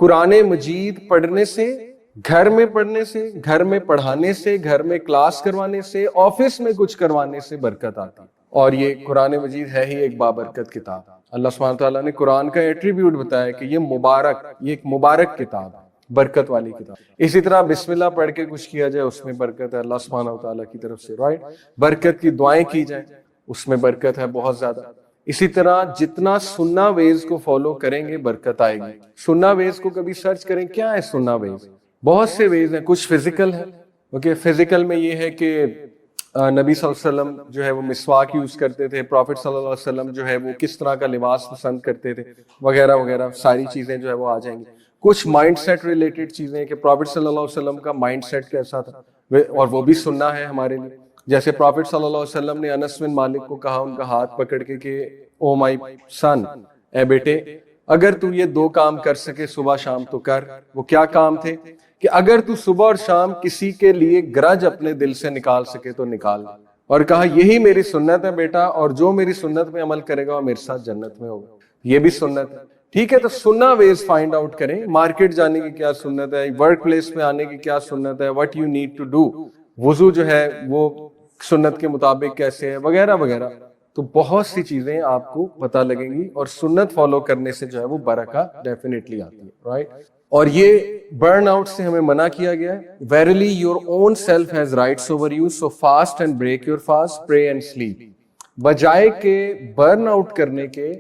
قرآن مجید پڑھنے سے، گھر میں پڑھنے سے، گھر میں پڑھانے سے، گھر میں کلاس کروانے سے، آفس میں کچھ کروانے سے برکت آتی ہے. اور یہ قرآن مجید ہے ہی ایک بابرکت کتاب. اللہ سبحانہ تعالیٰ نے قرآن کا ایٹریبیوٹ بتایا کہ یہ مبارک، یہ ایک مبارک کتاب ہے، برکت والی کتاب. اسی طرح بسم اللہ پڑھ کے کچھ کیا جائے اس میں برکت ہے اللہ سبحانہ تعالیٰ کی طرف سے، رائٹ. برکت کی دعائیں کی جائیں اس میں برکت ہے بہت زیادہ. اسی طرح جتنا سننا ویز کو فالو کریں گے برکت آئے گی. سننا ویز کو کبھی سرچ کریں کیا ہے سننا ویز. بہت سے ویز ہیں، کچھ فزیکل ہے. اوکے، فزیکل میں یہ ہے کہ نبی صلی اللہ علیہ وسلم جو ہے وہ مسواک یوز کرتے تھے، پروفٹ صلی اللہ علیہ وسلم جو ہے وہ کس طرح کا لباس پسند کرتے تھے وغیرہ وغیرہ، ساری چیزیں جو ہے وہ آ جائیں گی. کچھ مائنڈ سیٹ ریلیٹڈ چیزیں کہ پروفٹ صلی اللہ علیہ وسلم کا مائنڈ سیٹ کیسا تھا، اور وہ بھی سننا ہے ہمارے لیے. جیسے پروفٹ صلی اللہ علیہ وسلم نے انس بن مالک کو کہا ان کا ہاتھ پکڑ کے کہ او مائی سن، اے بیٹے اگر تو یہ 2 کام کر سکے صبح شام تو کر. وہ کیا کام تھے؟ کہ اگر تو صبح اور شام کسی کے لیے گرج اپنے دل سے نکال سکے تو نکال. اور کہا یہی میری سنت ہے بیٹا، اور جو میری سنت پہ عمل کرے گا وہ میرے ساتھ جنت میں ہوگا. یہ بھی سنت ہے. ٹھیک ہے، تو سننا ویز فائنڈ آؤٹ کریں. مارکیٹ جانے کی کیا سنت ہے، ورک پلیس پہ آنے کی کیا سنت ہے، what you need to do، وضو جو ہے وہ سنت کے مطابق کیسے ہے وغیرہ وغیرہ. تو بہت سی چیزیں آپ کو پتہ لگیں گی، اور سنت فالو کرنے سے جو ہے وہ برکت ڈیفینیٹلی آتی ہے، رائٹ. اور یہ برن آؤٹ سے ہمیں منع کیا گیا ہے. Verily your own self has rights over you, so fast and break your fast, pray and sleep. بجائے کہ برن آؤٹ کرنے کے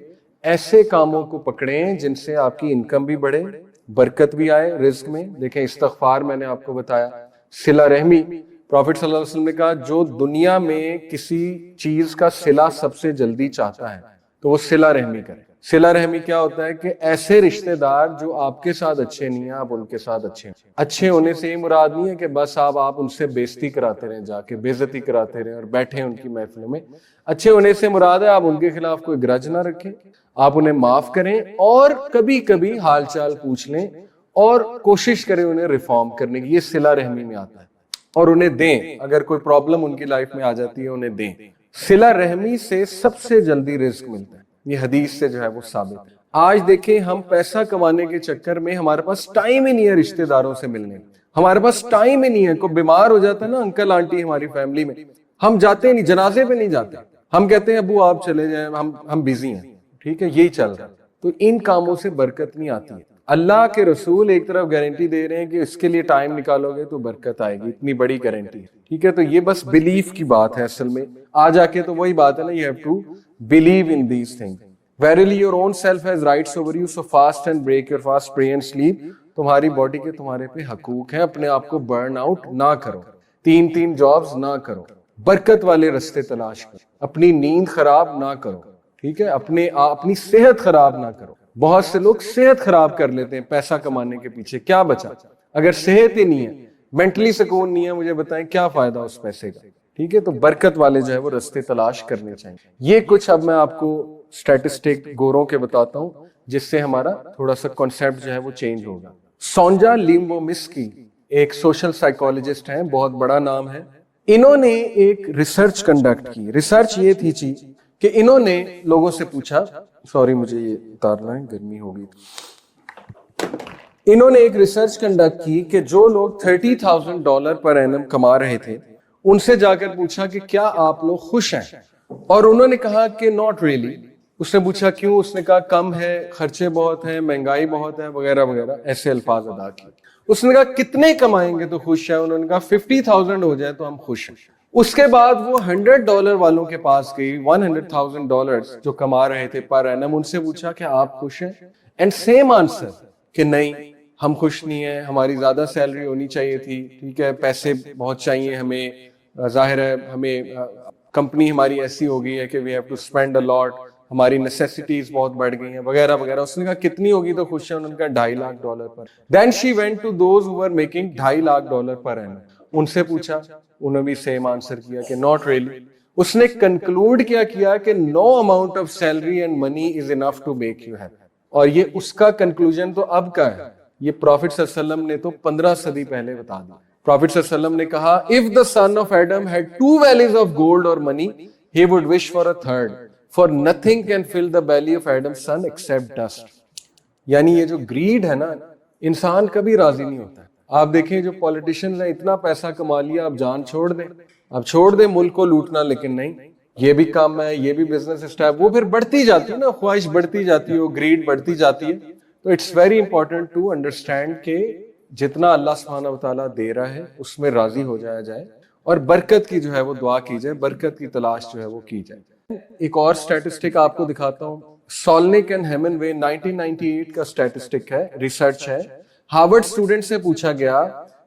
ایسے کاموں کو پکڑیں جن سے آپ کی انکم بھی بڑھے، برکت بھی آئے رزق میں. دیکھیں استغفار میں نے آپ کو بتایا، صلہ رحمی. پروفٹ صلی اللہ علیہ وسلم نے کہا جو دنیا میں کسی چیز کا صلہ سب سے جلدی چاہتا ہے تو وہ صلہ رحمی کرے. صلہ رحمی کیا ہوتا ہے کہ ایسے رشتہ دار جو آپ کے ساتھ اچھے نہیں ہیں آپ ان کے ساتھ اچھے ہیں. اچھے ہونے سے یہ مراد نہیں ہے کہ بس آپ ان سے بےزتی کراتے رہیں، جا کے بے عزتی کراتے رہیں اور بیٹھے ان کی محفلوں میں. اچھے ہونے سے مراد ہے آپ ان کے خلاف کوئی گرج نہ رکھیں، آپ انہیں معاف کریں، اور کبھی کبھی حال چال پوچھ لیں اور کوشش کریں انہیں ریفارم کرنے کی. یہ صلہ رحمی میں آتا ہے. اور انہیں دیں، اگر کوئی پرابلم ان کی لائف میں آ جاتی ہے انہیں دیں. صلہ رحمی سے سب سے جلدی رزق ملتا ہے، یہ حدیث سے جو ہے وہ ثابت ہے. آج دیکھیں ہم پیسہ کمانے کے چکر میں ہمارے پاس ٹائم ہی نہیں ہے رشتہ داروں سے ملنے، ہمارے پاس ٹائم ہی نہیں ہے. کوئی بیمار ہو جاتا ہے نا انکل آنٹی ہماری فیملی میں، ہم جاتے نہیں، جنازے پہ نہیں جاتے، ہم کہتے ہیں ابو آپ چلے جائیں، ہم بیزی ہیں. ٹھیک ہے، یہی چل رہا ہے. تو ان کاموں سے برکت نہیں آتی ہے. اللہ کے رسول ایک طرف گارنٹی دے رہے ہیں کہ اس کے لیے ٹائم نکالو گے تو برکت آئے گی، اتنی بڑی گارنٹی ہے. ٹھیک ہے، تو یہ بس بلیف کی بات ہے. اصل میں آ جا کے تو وہی بات ہے نا، you have to believe in these things. Verily your own self has rights over you, so fast and break your fast, pray and sleep. تمہاری باڈی کے تمہارے پہ حقوق ہیں، اپنے آپ کو برن آؤٹ نہ کرو، 3 جابز نہ کرو، برکت والے رستے تلاش کرو، اپنی نیند خراب نہ کرو. ٹھیک ہے، اپنی صحت خراب نہ کرو. بہت سے لوگ صحت خراب کر لیتے ہیں پیسہ کمانے کے پیچھے. کیا بچا اگر صحت ہی نہیں ہے، مینٹلی سکون نہیں ہے، مجھے بتائیں کیا فائدہ اس پیسے کا. ٹھیک ہے، تو برکت والے جو ہے وہ رستے تلاش کرنے چاہیے. یہ کچھ اب میں آپ کو سٹیٹسٹک گوروں کے بتاتا ہوں جس سے ہمارا تھوڑا سا کانسیپٹ جو ہے وہ چینج ہوگا. سونجا لیمبومسکی ایک سوشل سائیکالوجسٹ ہیں، بہت بڑا نام ہے. انہوں نے ایک ریسرچ کنڈکٹ کی. ریسرچ یہ تھی کہ انہوں نے لوگوں سے پوچھا، سوری مجھے یہ اتارنا ہے، گرمی ہوگی. انہوں نے ایک ریسرچ کنڈکٹ کی کہ جو لوگ $30,000 پر اینم کما رہے تھے ان سے جا کر پوچھا کہ کیا آپ لوگ خوش ہیں، اور انہوں نے کہا کہ ناٹ ریئلی. اس نے پوچھا کیوں؟ اس نے کہا کم ہے، خرچے بہت ہیں، مہنگائی بہت ہے وغیرہ وغیرہ، ایسے الفاظ ادا کیے. اس نے کہا کتنے کمائیں گے تو خوش ہیں؟ انہوں نے کہا 50,000 ہو جائے تو ہم خوش ہیں. اس کے بعد وہ $100 والوں کے پاس گئی، $100,000 جو کما رہے تھے پر اینم. ان سے پوچھا کہ آپ خوش ہیں؟ اینڈ سیم آنسر کہ نہیں ہم خوش نہیں ہیں، ہماری زیادہ سیلری ہونی چاہیے تھی. ٹھیک ہے، پیسے بہت چاہیے ہمیں، ظاہر ہے ہمیں کمپنی ہماری ایسی ہو گئی ہے کہ we have to spend a lot, ہماری نیسیسٹیز بہت بڑھ گئی ہیں وغیرہ وغیرہ. اس نے کہا کتنی ہوگی تو خوش ہیں؟ انہوں نے کہا $2.5 per. Then she went to those who were making $2.5 per annum. ان سے پوچھا، انہوں نے بھی سیم آنسر کیا کہ ناٹ ریئلی. اس نے کنکلوڈ کیا کہ no amount of salary and money is enough to make you happy. اور یہ اس کا کنکلوژن تو اب کا ہے، یہ پروفٹ صلی اللہ علیہ وسلم نے تو 15 صدی پہلے بتا دیا. پروفٹ صلی اللہ علیہ وسلم نے کہا if the son of Adam had 2 valleys of gold or money he would wish for a third, for nothing can fill the belly of Adam's son except dust. یعنی یہ جو گریڈ ہے نا، انسان کبھی راضی نہیں ہوتا ہے. آپ دیکھیں جو پولیٹیشنز ہیں اتنا پیسہ کما لیا اب جان چھوڑ دیں, اب چھوڑ دیں ملک کو لوٹنا, لیکن نہیں, یہ بھی کام ہے, یہ بھی بزنس اسٹیپ, وہ پھر بڑھتی جاتی ہے نا, خواہش بڑھتی جاتی ہے, گریڈ بڑھتی جاتی ہے. تو it's very important to understand کہ جتنا اللہ سبحانہ و تعالیٰ دے رہا ہے اس میں راضی ہو جایا جائے, اور برکت کی جو ہے وہ دعا کی جائے, برکت کی تلاش جو ہے وہ کی جائے. ایک اور سٹیٹسٹک آپ کو دکھاتا ہوں, سولنک اینڈ ہیمنوے 1998 کا سٹیٹسٹک ہے, ریسرچ ہے. ہارورڈ اسٹوڈنٹ سے پوچھا گیا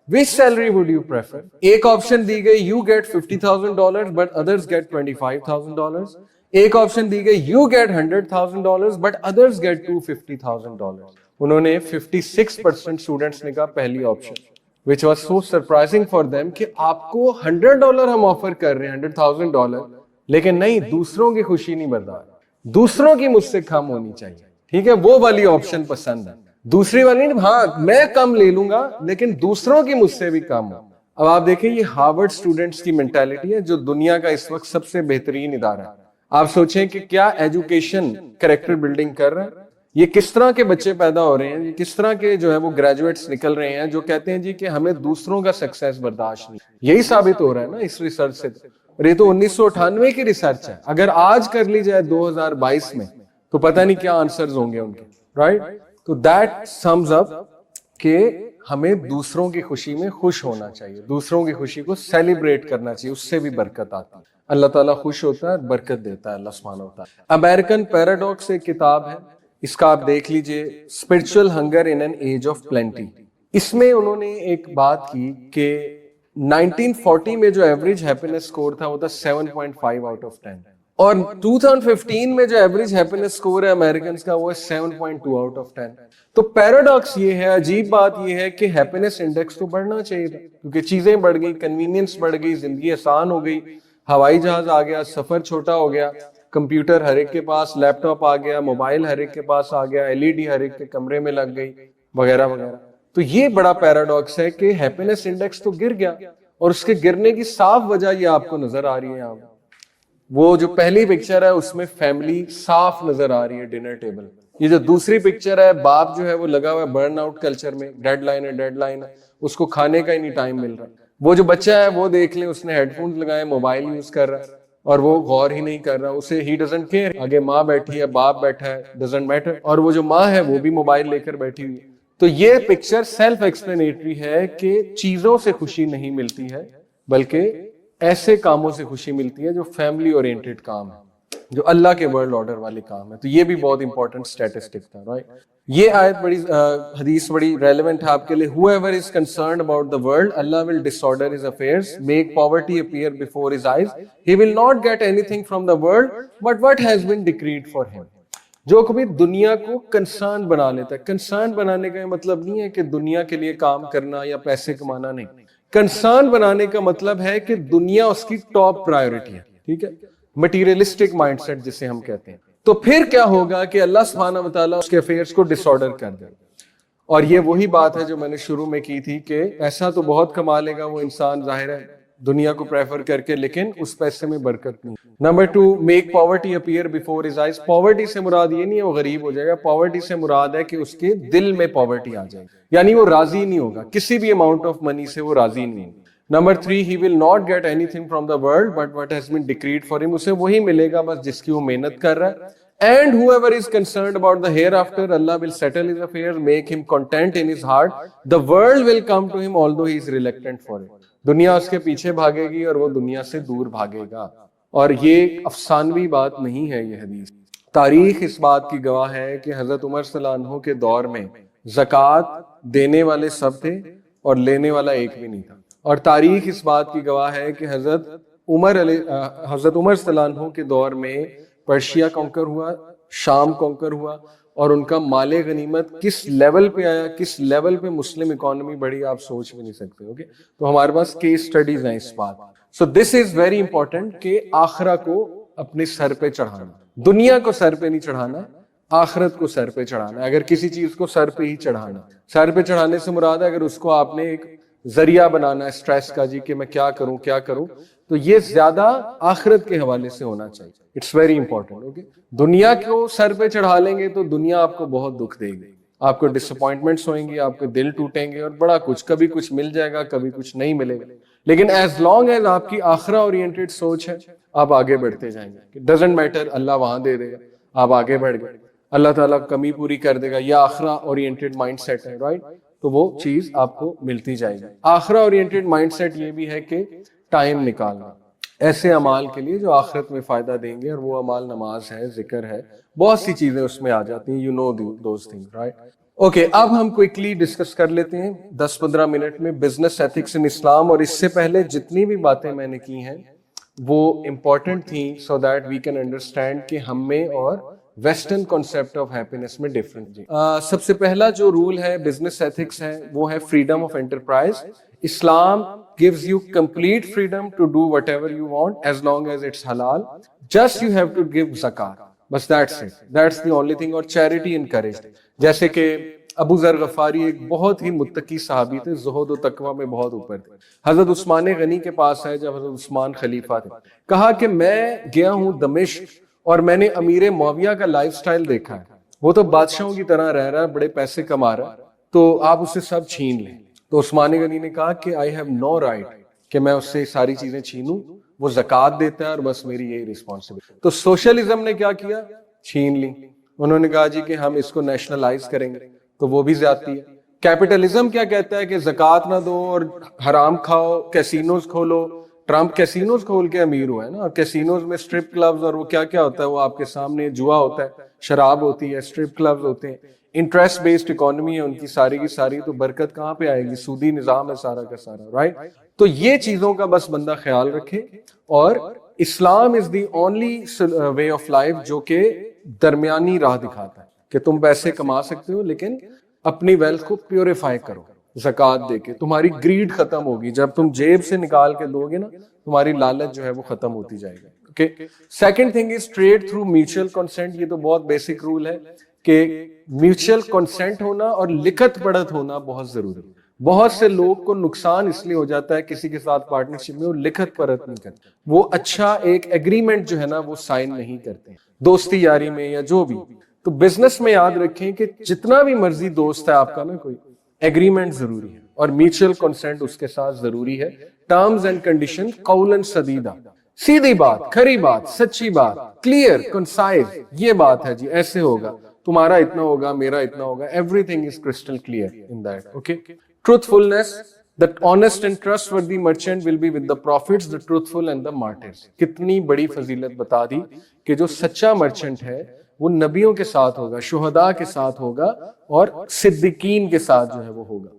which salary would you prefer. ایک آپشن دی گئی you get $50,000 but others get $25,000. ایک آپشن دی گئی you get $100,000 but others get $250,000. انہوں نے 56% اسٹوڈنٹس نے کہا پہلی option, which was so surprising for them کہ آپ کو $100 ہم آفر کر رہے ہیں, $100,000, لیکن نہیں, دوسروں کی خوشی نہیں برداشت, دوسروں کی مجھ سے کم ہونی چاہیے, ٹھیک ہے, وہ والی آپشن پسند ہے. دوسری والی ہاں میں کم لے لوں گا لیکن دوسروں کی مجھ سے بھی کم ہو. اب آپ دیکھیں یہ ہارورڈ اسٹوڈنٹس کی مینٹالٹی ہے جو دنیا کا اس وقت سب سے بہترین ادارہ ہے. آپ سوچیں کہ کیا ایجوکیشن کریکٹر بلڈنگ کر رہا ہے, یہ کس طرح کے بچے پیدا ہو رہے ہیں, یہ کس طرح کے جو ہے وہ گریجویٹس نکل رہے ہیں جو کہتے ہیں جی کہ ہمیں دوسروں کا سکسیس برداشت نہیں. یہی ثابت ہو رہا ہے نا اس ریسرچ سے, اور یہ تو 1998 کی ریسرچ ہے. اگر آج کر لی جائے 2022 میں تو پتہ نہیں کیا آنسرز ہوں گے ان کے, رائٹ. تو دیٹ سمز اپ کہ ہمیں دوسروں کی خوشی میں خوش ہونا چاہیے, دوسروں کی خوشی کو سیلیبریٹ کرنا چاہیے, اس سے بھی برکت آتی ہے. اللہ تعالیٰ خوش ہوتا ہے, برکت دیتا ہے اللہ سبحانہ و تعالیٰ. امریکن پیراڈاکس ایک کتاب ہے, اس کا آپ دیکھ لیجئے, spiritual hunger in an age of plenty. اس میں انہوں نے ایک بات کی کہ 1940 میں جو ایوریج ہیپینس اسکور تھا وہ تھا 7.5 آؤٹ آف 10, اور 2015 میں جو ایوریج ہیپینس سکور ہے امریکنز کا وہ ہے 7.2 آؤٹ آف 10. تو پیراڈاکس یہ ہے, عجیب بات یہ ہے کہ ہیپینس انڈیکس تو بڑھنا چاہیے تھا کیونکہ چیزیں بڑھ گئی, کنوینئنس بڑھ گئی, زندگی آسان ہو گئی, ہوائی جہاز آ گیا, سفر چھوٹا ہو گیا, کمپیوٹر ہر ایک کے پاس, لیپ ٹاپ آ گیا, موبائل ہر ایک کے پاس آ گیا, LED ہر ایک کے کمرے میں لگ گئی, وغیرہ وغیرہ. تو یہ بڑا پیراڈاکس ہے کہ ہیپینس انڈیکس تو گر گیا, اور اس کے گرنے کی صاف وجہ یہ آپ کو نظر آ رہی ہے. یہاں وہ جو پہلی پکچر ہے اس میں فیملی صاف نظر آ رہی ہے ڈنر ٹیبل. یہ جو دوسری پکچر ہے باپ جو ہے وہ لگا ہوا ہے برن آؤٹ کلچر میں, ڈیڈ لائن ہے, اس کو کھانے کا ہی نہیں ٹائم مل رہا. وہ جو بچہ ہے وہ دیکھ لیں, اس نے ہیڈ فونز لگائے, موبائل یوز کر رہا ہے, اور وہ غور ہی نہیں کر رہا, اسے ہی ڈزنٹ کیئر, آگے ماں بیٹھی ہے, باپ بیٹھا ہے, ڈزنٹ میٹر, اور وہ جو ماں ہے وہ بھی موبائل لے کر بیٹھی ہوئی ہے. تو یہ پکچر سیلف ایکسپلینیٹری ہے کہ چیزوں سے خوشی نہیں ملتی ہے بلکہ ایسے کاموں سے خوشی ملتی ہے جو فیملی اورینٹڈ کام ہے, جو اللہ کے ورلڈ آرڈر والے کام ہے. تو یہ بھی بہت امپورٹنٹ اسٹیٹسٹک تھا, رائٹ. یہ آیت بڑی حدیث بڑی ریلیونٹ ہے آپ کے لیے. whoever is concerned about the world, Allah will disorder his affairs, make poverty appear before his eyes. He will not get anything from the world but what has been decreed for him. جو کبھی دنیا کو concern بنا لیتا ہے, concern بنانے کا مطلب نہیں ہے کہ دنیا کے لیے کام کرنا یا پیسے کمانا, نہیں. کنسرن بنانے کا مطلب ہے کہ دنیا اس کی ٹاپ پرائیورٹی ہے, ٹھیک ہے, مٹیریلسٹک مائنڈ سیٹ جسے ہم کہتے ہیں. تو پھر کیا ہوگا کہ اللہ سبحانہ و تعالیٰ اس کے افیئرز کو ڈس آرڈر کر دے. اور یہ وہی بات ہے جو میں نے شروع میں کی تھی کہ ایسا تو بہت کما لے گا وہ انسان ظاہر ہے دنیا کو پریفر کر کے, لیکن اس پیسے میں برکت نہیں. Number 2, make poverty appear before his eyes. Poverty سے مراد یہ نہیں ہے وہ غریب ہو جائے گا, پاورٹی سے مراد ہے کہ اس کے دل میں پاورٹی آ جائے گی, یعنی وہ راضی نہیں ہوگا کسی بھی اماؤنٹ آف منی سے, وہ راضی نہیں ہوگا. Number 3, he will not get anything from the world but what has been decreed for him. اسے وہی ملے گا بس جس کی وہ محنت کر رہا ہے. And whoever is concerned about the hereafter, Allah will settle his affairs, make him content in his heart. The world will come to him although he is reluctant for it. دنیا اس کے پیچھے بھاگے گی اور وہ دنیا سے دور بھاگے گا. اور یہ افسانوی بات نہیں ہے, یہ حدیث. تاریخ اس بات کی گواہ ہے کہ حضرت عمر صلی اللہ عنہ کے دور میں زکوٰۃ دینے والے سب تھے اور لینے والا ایک بھی نہیں تھا. اور تاریخ اس بات کی گواہ ہے کہ حضرت عمر صلی اللہ عنہ کے دور میں پرشیا کانکر ہوا, شام کانکر ہوا, اور ان کا مال غنیمت کس لیول پہ آیا, کس لیول پہ مسلم اکانومی بڑھی, آپ سوچ بھی نہیں سکتے. اوکے, تو ہمارے پاس کیس سٹڈیز ہیں اس بات. سو دس از ویری امپورٹنٹ کہ آخرہ کو اپنے سر پہ چڑھانا, دنیا کو سر پہ نہیں چڑھانا, آخرت کو سر پہ چڑھانا. اگر کسی چیز کو سر پہ ہی چڑھانا, سر پہ چڑھانے سے مراد ہے اگر اس کو آپ نے ایک ذریعہ بنانا ہے سٹریس کا, جی کہ میں کیا کروں, تو یہ زیادہ آخرت کے حوالے سے ہونا چاہیے. It's very important. اوکے, دنیا کو سر پہ چڑھا لیں گے تو دنیا آپ کو بہت دکھ دے گی, آپ کو ڈس اپوائنٹمنٹس ہوئیں گی, آپ کے دل ٹوٹیں گے اور بڑا کچھ, کبھی کچھ مل جائے گا, کبھی کچھ نہیں ملے گا. لیکن ایز لانگ ایز آپ کی آخرہ اورینٹیڈ سوچ ہے, آپ آگے بڑھتے جائیں گے. ڈزنٹ میٹر اللہ وہاں دے دے گا, آپ آگے بڑھ گئے, اللہ تعالیٰ کمی پوری کر دے گا, یا آخرہ اورینٹیڈ مائنڈ سیٹ ہے, رائٹ, تو وہ چیز آپ کو ملتی جائے گی. آخرہ اورینٹیڈ مائنڈ سیٹ یہ بھی ہے کہ ٹائم نکالنا ایسے اعمال کے لیے جو آخرت میں فائدہ دیں گے, اور وہ اعمال نماز ہے, ذکر ہے, بہت سی چیزیں اس میں آ جاتی ہیں. You know those things, right. Okay, اب ہم کوئکلی ڈسکس کر لیتے ہیں 10-15 منٹ میں بزنس ایتھکس ان اسلام. اور اس سے پہلے جتنی بھی باتیں میں نے کی ہیں وہ امپورٹنٹ تھیں so that we can understand کہ ہم میں اور ویسٹرن کانسیپٹ آف ہیپینس میں ڈفرنٹ. سب سے پہلا جو رول ہے بزنس ایتھکس ہے وہ ہے freedom of enterprise. Islam gives you complete freedom to do whatever you want as long as it's halal. Just you have to give zakat. بس that's it. That's the only thing. اور charity encouraged. جیسے کہ ابو ذر غفاری ایک بہت ہی متقی صحابی تھے, زہد و تقوی میں بہت اوپر تھے. حضرت عثمان غنی کے پاس آئے جب حضرت عثمان خلیفہ تھے, کہا کہ میں گیا ہوں دمشق اور میں نے امیر معاویہ کا لائف سٹائل دیکھا ہے, وہ تو بادشاہوں کی طرح رہ رہا ہے, بڑے پیسے کما رہا ہے, تو آپ اسے سب چھین لیں. تو عثمان غنی نے کہا کہ I have no right کہ میں اس سے ساری چیزیں چھینوں, وہ زکوٰۃ دیتا ہے اور بس میری یہی ریسپانسبلٹی. تو سوشلزم نے کیا کیا, چھین لی. انہوں نے کہا جی کہ ہم اس کو نیشنلائز کریں گے, تو وہ بھی زیادتی ہے. کیپٹلزم کیا کہتا ہے کہ زکوٰۃ نہ دو اور حرام کھاؤ, کیسینوز کھولو. ٹرمپ کیسینوز کھول کے امیر ہوا ہے نا, اور کیسینوز میں اسٹرپ کلبز اور وہ کیا کیا ہوتا ہے وہ آپ کے سامنے, جوا ہوتا ہے, شراب ہوتی ہے, اسٹرپ کلبز ہوتے ہیں. انٹرسٹ بیسڈ اکانومی ہے ان کی ساری کی ساری, تو برکت کہاں پہ آئے گی, سودی نظام ہے سارا کا سارا, رائٹ. تو یہ چیزوں کا بس بندہ خیال رکھے. اور Islam is the only way of life جو کہ درمیانی راہ دکھاتا ہے کہ تم پیسے کما سکتے ہو لیکن اپنی ویلتھ کو پیوریفائی کرو زکوٰۃ دے کے. تمہاری گریڈ ختم ہوگی, جب تم جیب سے نکال کے دو گے نا تمہاری لالچ جو ہے وہ ختم ہوتی جائے گی. Okay, second thing is trade through mutual consent. یہ تو بہت بیسک رول ہے کہ میوچل کنسنٹ ہونا اور لکھت پڑھت ہونا بہت ضروری. بہت سے لوگ کو نقصان اس لیے ہو جاتا ہے کسی کے ساتھ پارٹنرشپ میں, وہ لکھت پڑھت نہیں کرتے, وہ اچھا ایک ایگریمنٹ جو ہے نا وہ سائن نہیں کرتے دوستی یاری میں یا جو بھی. تو بزنس میں یاد رکھیں کہ جتنا بھی مرضی دوست ہے آپ کا نا, کوئی ایگریمنٹ ضروری ہے اور میوچل کنسنٹ اس کے ساتھ ضروری ہے. ٹرمز اینڈ کنڈیشن قولاً سدیدہ, سیدھی بات, کھری بات, سچی بات, کلیئر, کنسائز, یہ بات ہے جی, ایسے ہوگا, تمہارا اتنا ہوگا, میرا اتنا ہوگا, everything is crystal clear in that. Okay, truthfulness, the honest and trustworthy merchant will be with the prophets, the truthful and the martyrs. کتنی بڑی فضیلت بتا دی کہ جو سچا مرچنٹ ہے وہ نبیوں کے ساتھ ہوگا, شہداء کے ساتھ ہوگا اور صدیقین کے ساتھ جو ہے وہ ہوگا.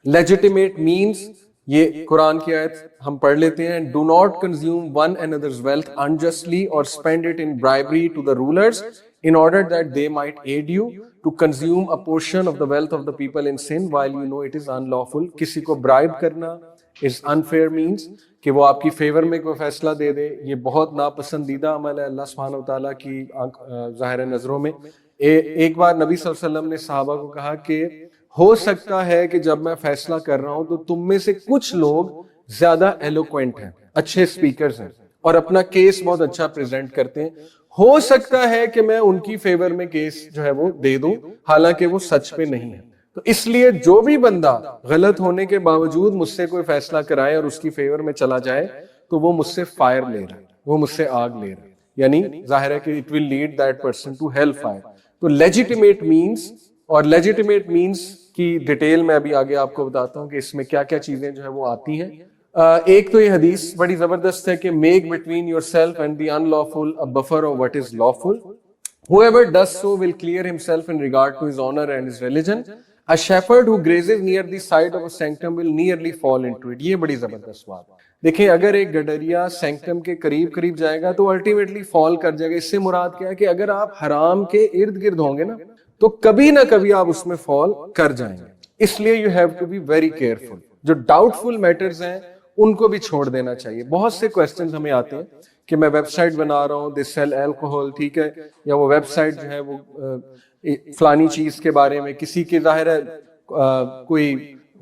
legitimate means, یہ قرآن کی آیت ہم پڑھ لیتے ہیں, do not consume one another's wealth unjustly or spend it in bribery to the rulers in order that they might aid you to consume a portion of the wealth of the people in sin while you know it is unlawful. کسی کو bribe کرنا is unfair means کہ وہ آپ کی fever میں کوئی فیصلہ دے دے, یہ بہت ناپسندیدہ عمل ہے اللہ سبحانہ وتعالیٰ کی ظاہر نظروں میں. ایک بار نبی صلی اللہ علیہ وسلم نے صحابہ کو کہا کہ ہو سکتا ہے کہ جب میں فیصلہ کر رہا ہوں تو تم میں سے کچھ لوگ زیادہ ایلوکوینٹ ہیں, اچھے سپیکرز ہیں اور اپنا کیس بہت اچھا پریزنٹ کرتے ہیں, ہو سکتا ہے کہ میں ان کی فیور میں کیس جو ہے وہ دے دوں حالانکہ وہ سچ پہ نہیں ہے. تو اس لیے جو بھی بندہ غلط ہونے کے باوجود مجھ سے کوئی فیصلہ کرائے اور اس کی فیور میں چلا جائے تو وہ مجھ سے فائر لے رہا ہے, وہ مجھ سے آگ لے رہا ہے, یعنی ظاہر ہے کہ it will lead that person to hell fire. تو legitimate means, اور legitimate means کی ڈیٹیل میں ابھی آگے آپ کو بتاتا ہوں کہ اس میں کیا کیا چیزیں جو ہے وہ آتی ہیں. ایک تو یہ حدیث بڑی زبردست ہے کہ make between yourself and the unlawful a buffer of what is lawful. Whoever does so will clear himself in regard to his honor and his religion. A shepherd who grazes near the site of a sanctum will nearly fall into it. یہ بڑی زبردست بات. دیکھیں اگر ایک گڈریا سینکٹم کے قریب قریب جائے گا تو الٹیمیٹلی فال کر جائے گا. اس سے مراد کیا ہے کہ اگر آپ حرام کے ارد گرد ہوں گے نا تو کبھی نہ کبھی آپ اس میں فال کر جائیں گے. اس لیے you have to be very careful. جو ڈاؤٹ فل میٹرز ہیں ان کو بھی چھوڑ دینا چاہیے. بہت سے کوسچنز ہمیں آتے ہیں کہ میں ویب سائٹ بنا رہا ہوں, دے سیل الکوہول, ٹھیک ہے, یا وہ ویب سائٹ جو ہے وہ فلانی چیز کے بارے میں, کسی کی ظاہر ہے کوئی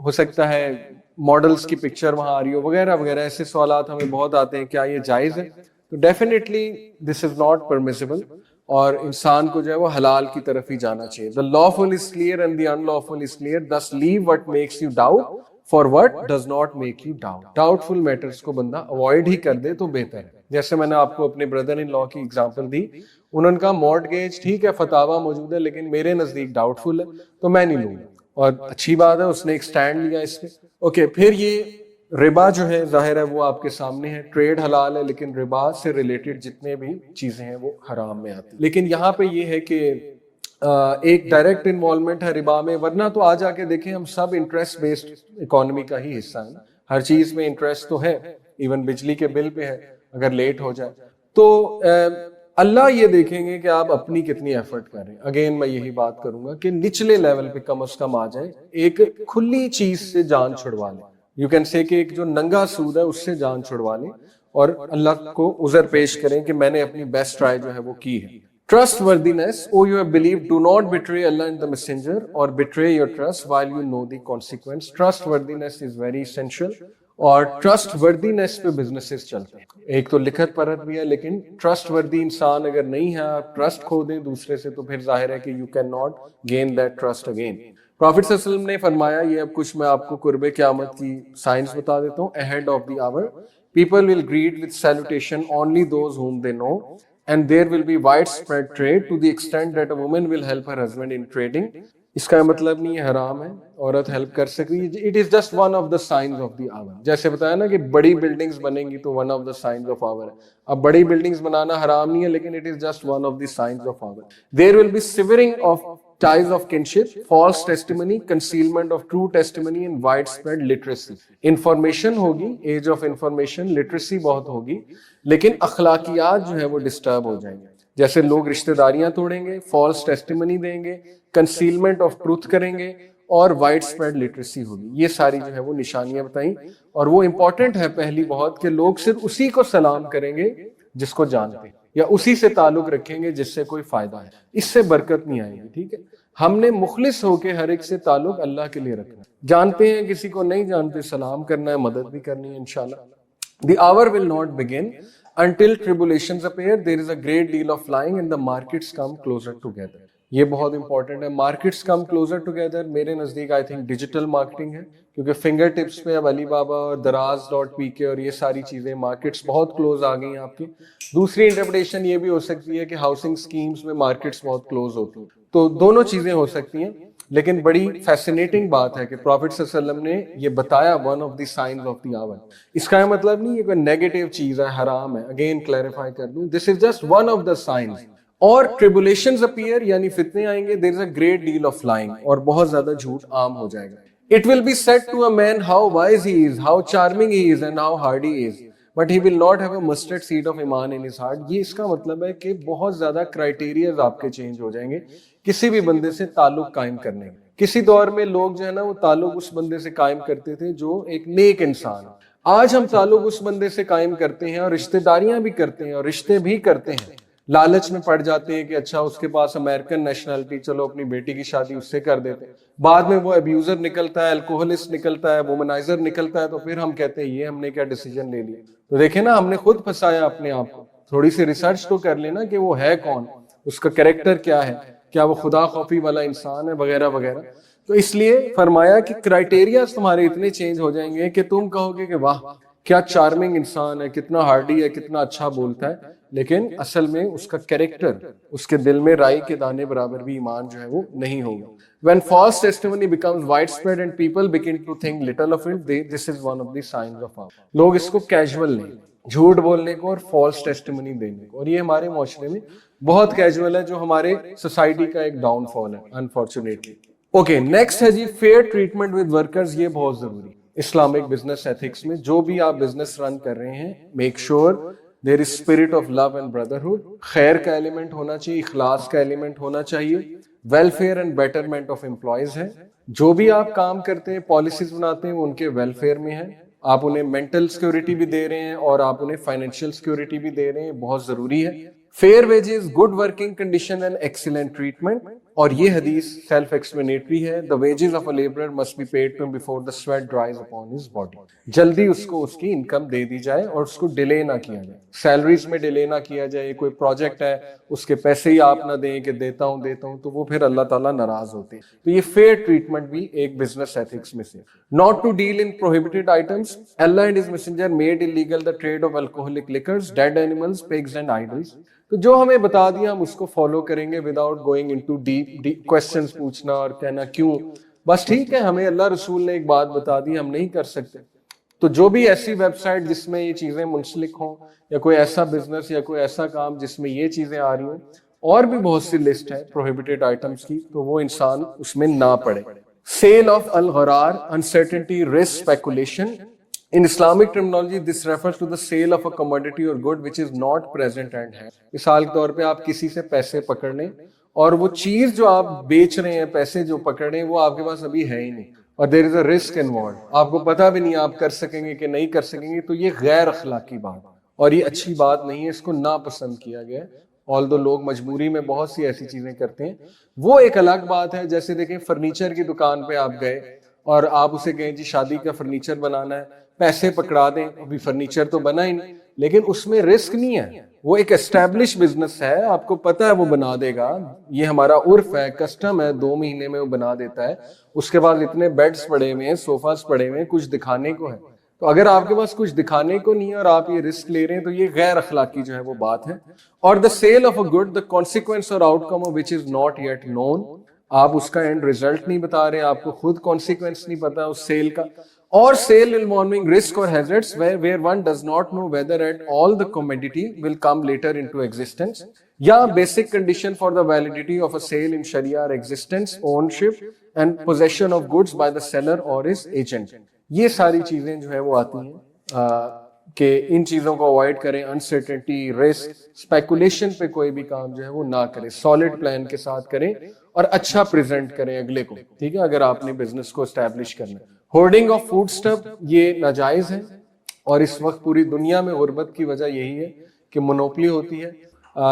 ہو سکتا ہے ماڈلز کی پکچر وہاں آ رہی ہو وغیرہ وغیرہ, ایسے سوالات ہمیں بہت آتے ہیں, کیا یہ جائز ہے؟ تو definitely this is not permissible. اور انسان کو جو ہے وہ حلال کی طرف ہی جانا چاہیے. The lawful is clear and the unlawful is clear. Thus leave what makes you doubt for what does not make you doubt. Doubtful matters کو بندہ avoid ہی کر دے تو بہتر ہے. جیسے میں نے آپ کو اپنے بردر ان لا کی اگزامپل دی, انہوں نے کہا مارٹگیج ٹھیک ہے فتاوا موجود ہے لیکن میرے نزدیک ڈاؤٹ فل ہے تو میں نہیں لوں گا, اور اچھی بات ہے اس نے ایک سٹینڈ لیا اس پہ. اوکے, پھر یہ ربا جو ہے ظاہر ہے وہ آپ کے سامنے ہے, ٹریڈ حلال ہے لیکن ربا سے ریلیٹڈ جتنے بھی چیزیں ہیں وہ حرام میں آتی. لیکن یہاں پہ یہ ہے کہ ایک ڈائریکٹ انوالومنٹ ہے ربا میں, ورنہ تو آ جا کے دیکھیں ہم سب انٹرسٹ بیسڈ اکانومی کا ہی حصہ ہے, ہر چیز میں انٹرسٹ تو ہے, ایون بجلی کے بل پہ ہے اگر لیٹ ہو جائے تو اللہ یہ دیکھیں گے کہ آپ اپنی کتنی ایفرٹ کر رہے ہیں. اگین میں یہی بات کروں گا کہ نچلے لیول پہ کم از کم آ جائیں, ایک کھلی چیز سے جان چھڑوا لیں. یو کین سے کہ ایک جو ننگا سود ہے اس سے جان چھڑوا لیں اور اللہ کو عذر پیش کریں کہ میں نے اپنی بیسٹ ٹرائی جو ہے وہ کی ہے. Trustworthiness, oh you have believed, do not betray Allah and the messenger or betray your trust while you know the consequence. Trustworthiness is very essential. اور ٹرسٹ وردینس پہ بزنسز چلتے ہیں. ایک تو لکھت پرت بھی ہے لیکن ٹرسٹ وردی انسان اگر نہیں ہے, آپ ٹرسٹ کھو دیں دوسرے سے تو پھر ظاہر ہے کہ you can not gain that trust again. Prophet صلی اللہ علیہ وسلم نے فرمایا, یہ اب کچھ میں آپ کو قرب قیامت کی سائنس بتا دیتا ہوں. Ahead of the hour people will great with salutation only those whom they know and there will be widespread trade to the extent that a woman will help her husband in trading. اس کا مطلب نہیں ہے حرام ہے, عورت help کر سکتی ہے. It is just one of the signs of the hour. جیسے بتایا نا کہ بڑی بلڈنگز بنیں گی تو one of the signs of hour ہے. اب بڑی بلڈنگز بنانا حرام نہیں ہے لیکن it is just one of the signs of hour. There will be severing of ties of kinship, false testimony, concealment of true testimony and widespread literacy. Information ہوگی, age of information, literacy بہت ہوگی, لیکن اخلاقیات جو ہے وہ disturb ہو جائیں گے. جیسے لوگ رشتہ داریاں توڑیں گے, فالس ٹیسٹیمنی دیں گے, کنسیلمنٹ آف ٹروتھ کریں گے اور وائڈ اسپریڈ لٹریسی ہوگی. یہ ساری جو ہے وہ نشانیاں بتائیں, اور وہ امپورٹنٹ ہے پہلی بہت کہ لوگ صرف اسی کو سلام کریں گے جس کو جانتے ہیں, یا اسی سے تعلق رکھیں گے جس سے کوئی فائدہ ہے. اس سے برکت نہیں آئے گی. ٹھیک ہے, ہم نے مخلص ہو کے ہر ایک سے تعلق اللہ کے لیے رکھنا ہے. جانتے ہیں کسی کو نہیں جانتے, سلام کرنا ہے, مدد بھی کرنی ہے انشاءاللہ. The hour will not begin until tribulations appear. There is a great deal of flying and the markets come closer together. یہ بہت امپورٹنٹ ہے. مارکیٹس کم کلوزر ٹوگیدر میرے نزدیک آئی تھنک ڈیجیٹل مارکیٹنگ ہے, کیونکہ فنگر ٹپس پہ اب علی بابا اور دراز.pk اور یہ ساری چیزیں, مارکیٹس بہت کلوز آ گئی ہیں آپ کی. دوسری انٹرپریٹیشن یہ بھی ہو سکتی ہے کہ ہاؤسنگ اسکیمز میں مارکیٹس بہت کلوز ہوتی ہیں. تو دونوں چیزیں ہو سکتی ہیں, لیکن بڑی فیسینیٹنگ بات ہے کہ پروفٹ صلی اللہ علیہ وسلم نے یہ بتایا one of the signs of the hour. اس کا مطلب نہیں یہ کوئی نیگیٹو چیز ہے, حرام ہے. اگین کلیریفائی کر دوں, this is just one of the signs. اور ٹریبولیشنز اپیئر یعنی فتنے آئیں گے, there is a great deal of lying, اور بہت زیادہ جھوٹ عام ہو جائے گا. It will be said to a man how wise he is, how charming he is and how hard he is, but he will not have a mustard seed of iman in his heart. یہ اس کا مطلب ہے کہ بہت زیادہ criterias آپ کے change ہو جائیں گے کسی بھی بندے سے تعلق قائم کرنے کے. کسی دور میں لوگ جو ہے نا وہ تعلق اس بندے سے قائم کرتے تھے جو ایک نیک انسان. آج ہم تعلق اس بندے سے قائم کرتے ہیں اور رشتہ داریاں بھی کرتے ہیں اور رشتے بھی کرتے ہیں, لالچ میں پڑ جاتے ہیں کہ اچھا اس کے پاس امریکن نیشنلٹی, چلو اپنی بیٹی کی شادی اس سے کر دیتے ہیں. بعد میں وہ ابیوزر نکلتا ہے, الکوہلسٹ نکلتا ہے, وومنائزر نکلتا ہے, تو پھر ہم کہتے ہیں یہ ہم نے کیا ڈیسیجن لے لیا. تو دیکھیں نا, ہم نے خود پھنسایا اپنے آپ کو. تھوڑی سی ریسرچ تو کر لینا کہ وہ ہے کون, اس کا کریکٹر کیا ہے, کیا وہ خدا خوفی والا انسان ہے, وغیرہ وغیرہ. تو اس لیے فرمایا کہ کرائٹیریا تمہارے اتنے چینج ہو جائیں گے کہ تم کہو گے کہ واہ کیا چارمنگ انسان ہے, کتنا ہارڈی ہے, کتنا اچھا بولتا ہے, لیکن اصل میں اس کا کریکٹر, اس کے دل میں رائی کے دانے برابر بھی ایمان جو ہے وہ نہیں ہوگا. When false testimony becomes widespread and people begin to think little of it, this is one of the signs of hour. لوگ اس کو کیجول لیں, جھوٹ بولنے کو اور فالس ٹیسٹیمنی دینے کو, اور یہ ہمارے معاشرے میں بہت کیجول ہے, جو ہمارے سوسائٹی کا ایک ڈاؤن فال ہے انفارچونیٹلی. اوکے, نیکسٹ ہے جی فیئر ٹریٹمنٹ ود ورکرز. یہ بہت ضروری ہے اسلامک بزنس ایتھکس میں. جو بھی آپ بزنس رن کر رہے ہیں, make sure there is spirit of love and brotherhood. خیر کا ایلیمنٹ ہونا چاہیے, اخلاص کا ایلیمنٹ ہونا چاہیے, welfare and betterment of employees ہے. جو بھی آپ کام کرتے ہیں, پالیسیز بناتے ہیں, وہ ان کے ویلفیئر میں ہیں. آپ انہیں مینٹل سیکورٹی بھی دے رہے ہیں اور آپ انہیں فائنینشیل سیکورٹی بھی دے رہے ہیں, بہت ضروری ہے. Fair wages, good working condition and excellent treatment. اور یہ حدیث سیلف ایکسپلینیٹری ہے. the wages of a laborer must be paid to him before the sweat dries upon his body. جلدی اس کو اس کی انکم دے دی جائے اور اس کو ڈیلے نہ کیا جائے, سیلریز میں ڈیلے نہ کیا جائے. کوئی پروجیکٹ ہے اس کے پیسے ہی آپ نہ دیں کہ دیتا ہوں تو وہ پھر اللہ تعالیٰ ناراض ہوتے ہیں. تو یہ فیئر ٹریٹمنٹ بھی ایک بزنس ایتھکس میں سے. not to deal in prohibited items. Allah and his messenger made illegal the trade of alcoholic liquors, dead animals, pigs and idols. تو جو ہمیں بتا دیا ہم اس کو فالو کریں گے without going into deep questions پوچھنا اور کہنا کیوں, بس ٹھیک ہے ہمیں اللہ رسول نے ایک بات بتا دی ہم نہیں کر سکتے. تو جو بھی ایسی ویب سائٹ جس میں یہ چیزیں منسلک ہوں, یا کوئی ایسا بزنس یا کوئی ایسا کام جس میں یہ چیزیں آ رہی ہوں, اور بھی بہت سی لسٹ ہے پروہیبٹڈ آئٹمس کی, تو وہ انسان اس میں نہ پڑے. سیل آف الغرار, uncertainty, risk, speculation. In Islamic terminology, this refers to the sale of a commodity or good which is not present at hand. مثال کے طور پہ آپ کسی سے پیسے پکڑ لیں اور وہ چیز جو آپ بیچ رہے ہیں, پیسے جو پکڑ رہے ہیں وہ آپ کے پاس ابھی ہے ہی نہیں, اور there is a risk involved, آپ کو پتا بھی نہیں آپ کر سکیں گے کہ نہیں کر سکیں گے. تو یہ غیر اخلاقی بات اور یہ اچھی بات نہیں ہے, اس کو ناپسند کیا گیا. although لوگ مجبوری میں بہت سی ایسی چیزیں کرتے ہیں, وہ ایک الگ بات ہے. جیسے دیکھیں فرنیچر کی دکان پہ آپ گئے اور آپ اسے کہیں جی شادی کا فرنیچر بنانا ہے, پیسے پکڑا دیں, ابھی فرنیچر تو بنا ہی نہیں, لیکن اس میں رسک نہیں ہے, وہ ایک اسٹیبلش بزنس ہے, آپ کو پتا ہے وہ بنا دے گا, یہ ہمارا عرف ہے, کسٹم ہے, 2 مہینے میں وہ بنا دیتا ہے. اس کے بعد اتنے بیڈز پڑے ہوئے ہیں, سوفاز پڑے ہوئے ہیں, کچھ دکھانے کو ہے. تو اگر آپ کے پاس کچھ دکھانے کو نہیں ہے اور آپ یہ رسک لے رہے ہیں تو یہ غیر اخلاقی جو ہے وہ بات ہے. اور the sale of a good, the consequence or outcome of which is not yet known, آپ اس کا اینڈ ریزلٹ نہیں بتا رہے, آپ کو خود کانسیکوینس نہیں پتا اس سیل کا. اور sale involving risk or hazards where one does not know whether at all the commodity will come later into existence. یا basic condition for the validity of a sale in Sharia are existence, ownership and possession of goods by the seller or his agent. یہ ساری چیزیں جو ہے وہ آتی ہیں کہ ان چیزوں کو اوائڈ کریں. انسرٹنٹی, رسک, اسپیکولیشن پہ کوئی بھی کام جو ہے وہ نہ کریں, سالڈ پلان کے ساتھ کریں اور اچھا پریزنٹ کریں اگلے کو, ٹھیک ہے, اگر آپ نے بزنس کو اسٹیبلش کرنا ہے. ہورڈنگ آف فوڈ اسٹف, یہ ناجائز ہے, اور اس وقت پوری دنیا میں غربت کی وجہ یہی ہے کہ مونوپلی ہوتی ہے.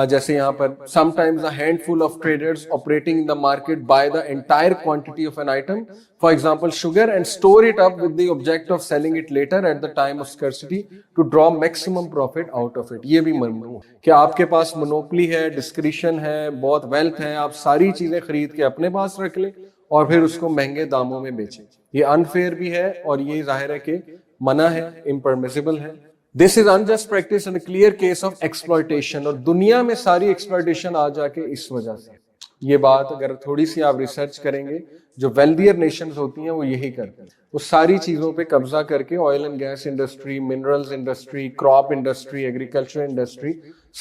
جیسے یہاں پر sometimes a handful of traders operating in the market buy the entire quantity of an item, for example sugar, and store it up with the object of selling it later at the time of scarcity to draw maximum profit out of it. یہ بھی ممنوع ہے کہ آپ کے پاس monopoly ہے, discretion ہے, بہت ویلتھ ہے, آپ ساری چیزیں خرید کے اپنے پاس رکھ لیں اور پھر اس کو مہنگے داموں میں بیچیں. یہ انفیئر بھی ہے اور یہ ظاہر ہے کہ منع ہے, امپرمیسیبل ہے. This is unjust practice and a clear case of exploitation. اور دنیا میں ساری ایکسپلائٹیشن آ جا کے اس وجہ سے. یہ بات اگر تھوڑی سی آپ ریسرچ کریں گے, جو ویلدیئر نیشنز ہوتی ہیں وہ یہی کرتے ہیں, وہ ساری چیزوں پہ قبضہ کر کے oil and gas industry, minerals industry, crop industry, agriculture industry,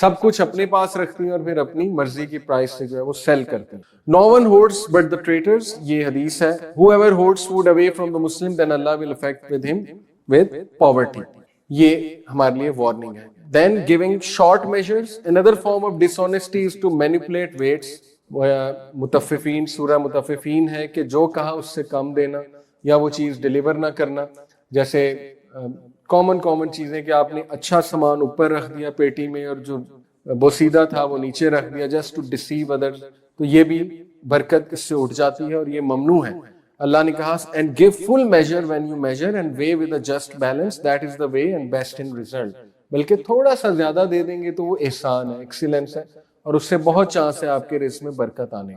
سب کچھ اپنے پاس رکھتی ہیں اور پھر اپنی مرضی کی پرائس سے جو ہے وہ سیل کرتے ہیں. No one hoards but the traitors, یہ حدیث ہے. Whoever hoards food away from the Muslim, then Allah will affect with him with poverty. یہ ہمارے لیے وارننگ ہے. Then giving short measures, another form of dishonesty is to manipulate weights. متففین, سورہ متففین ہے کہ جو کہا اس سے کم دینا یا وہ چیز ڈیلیور نہ کرنا. جیسے کامن چیزیں کہ آپ نے اچھا سامان اوپر رکھ دیا پیٹی میں اور جو بوسیدہ تھا وہ نیچے رکھ دیا, just to deceive others, تو یہ بھی برکت اس سے اٹھ جاتی ہے اور یہ ممنوع ہے. اللہ نے کہا and give full measure when you measure and weigh with a just balance, that is the way and best in result. بلکہ تھوڑا سا زیادہ دے دیں گے تو وہ احسان ہے, ایکسیلنس ہے, اور اس سے بہت چانس ہے آپ کے رزق میں برکت آنے.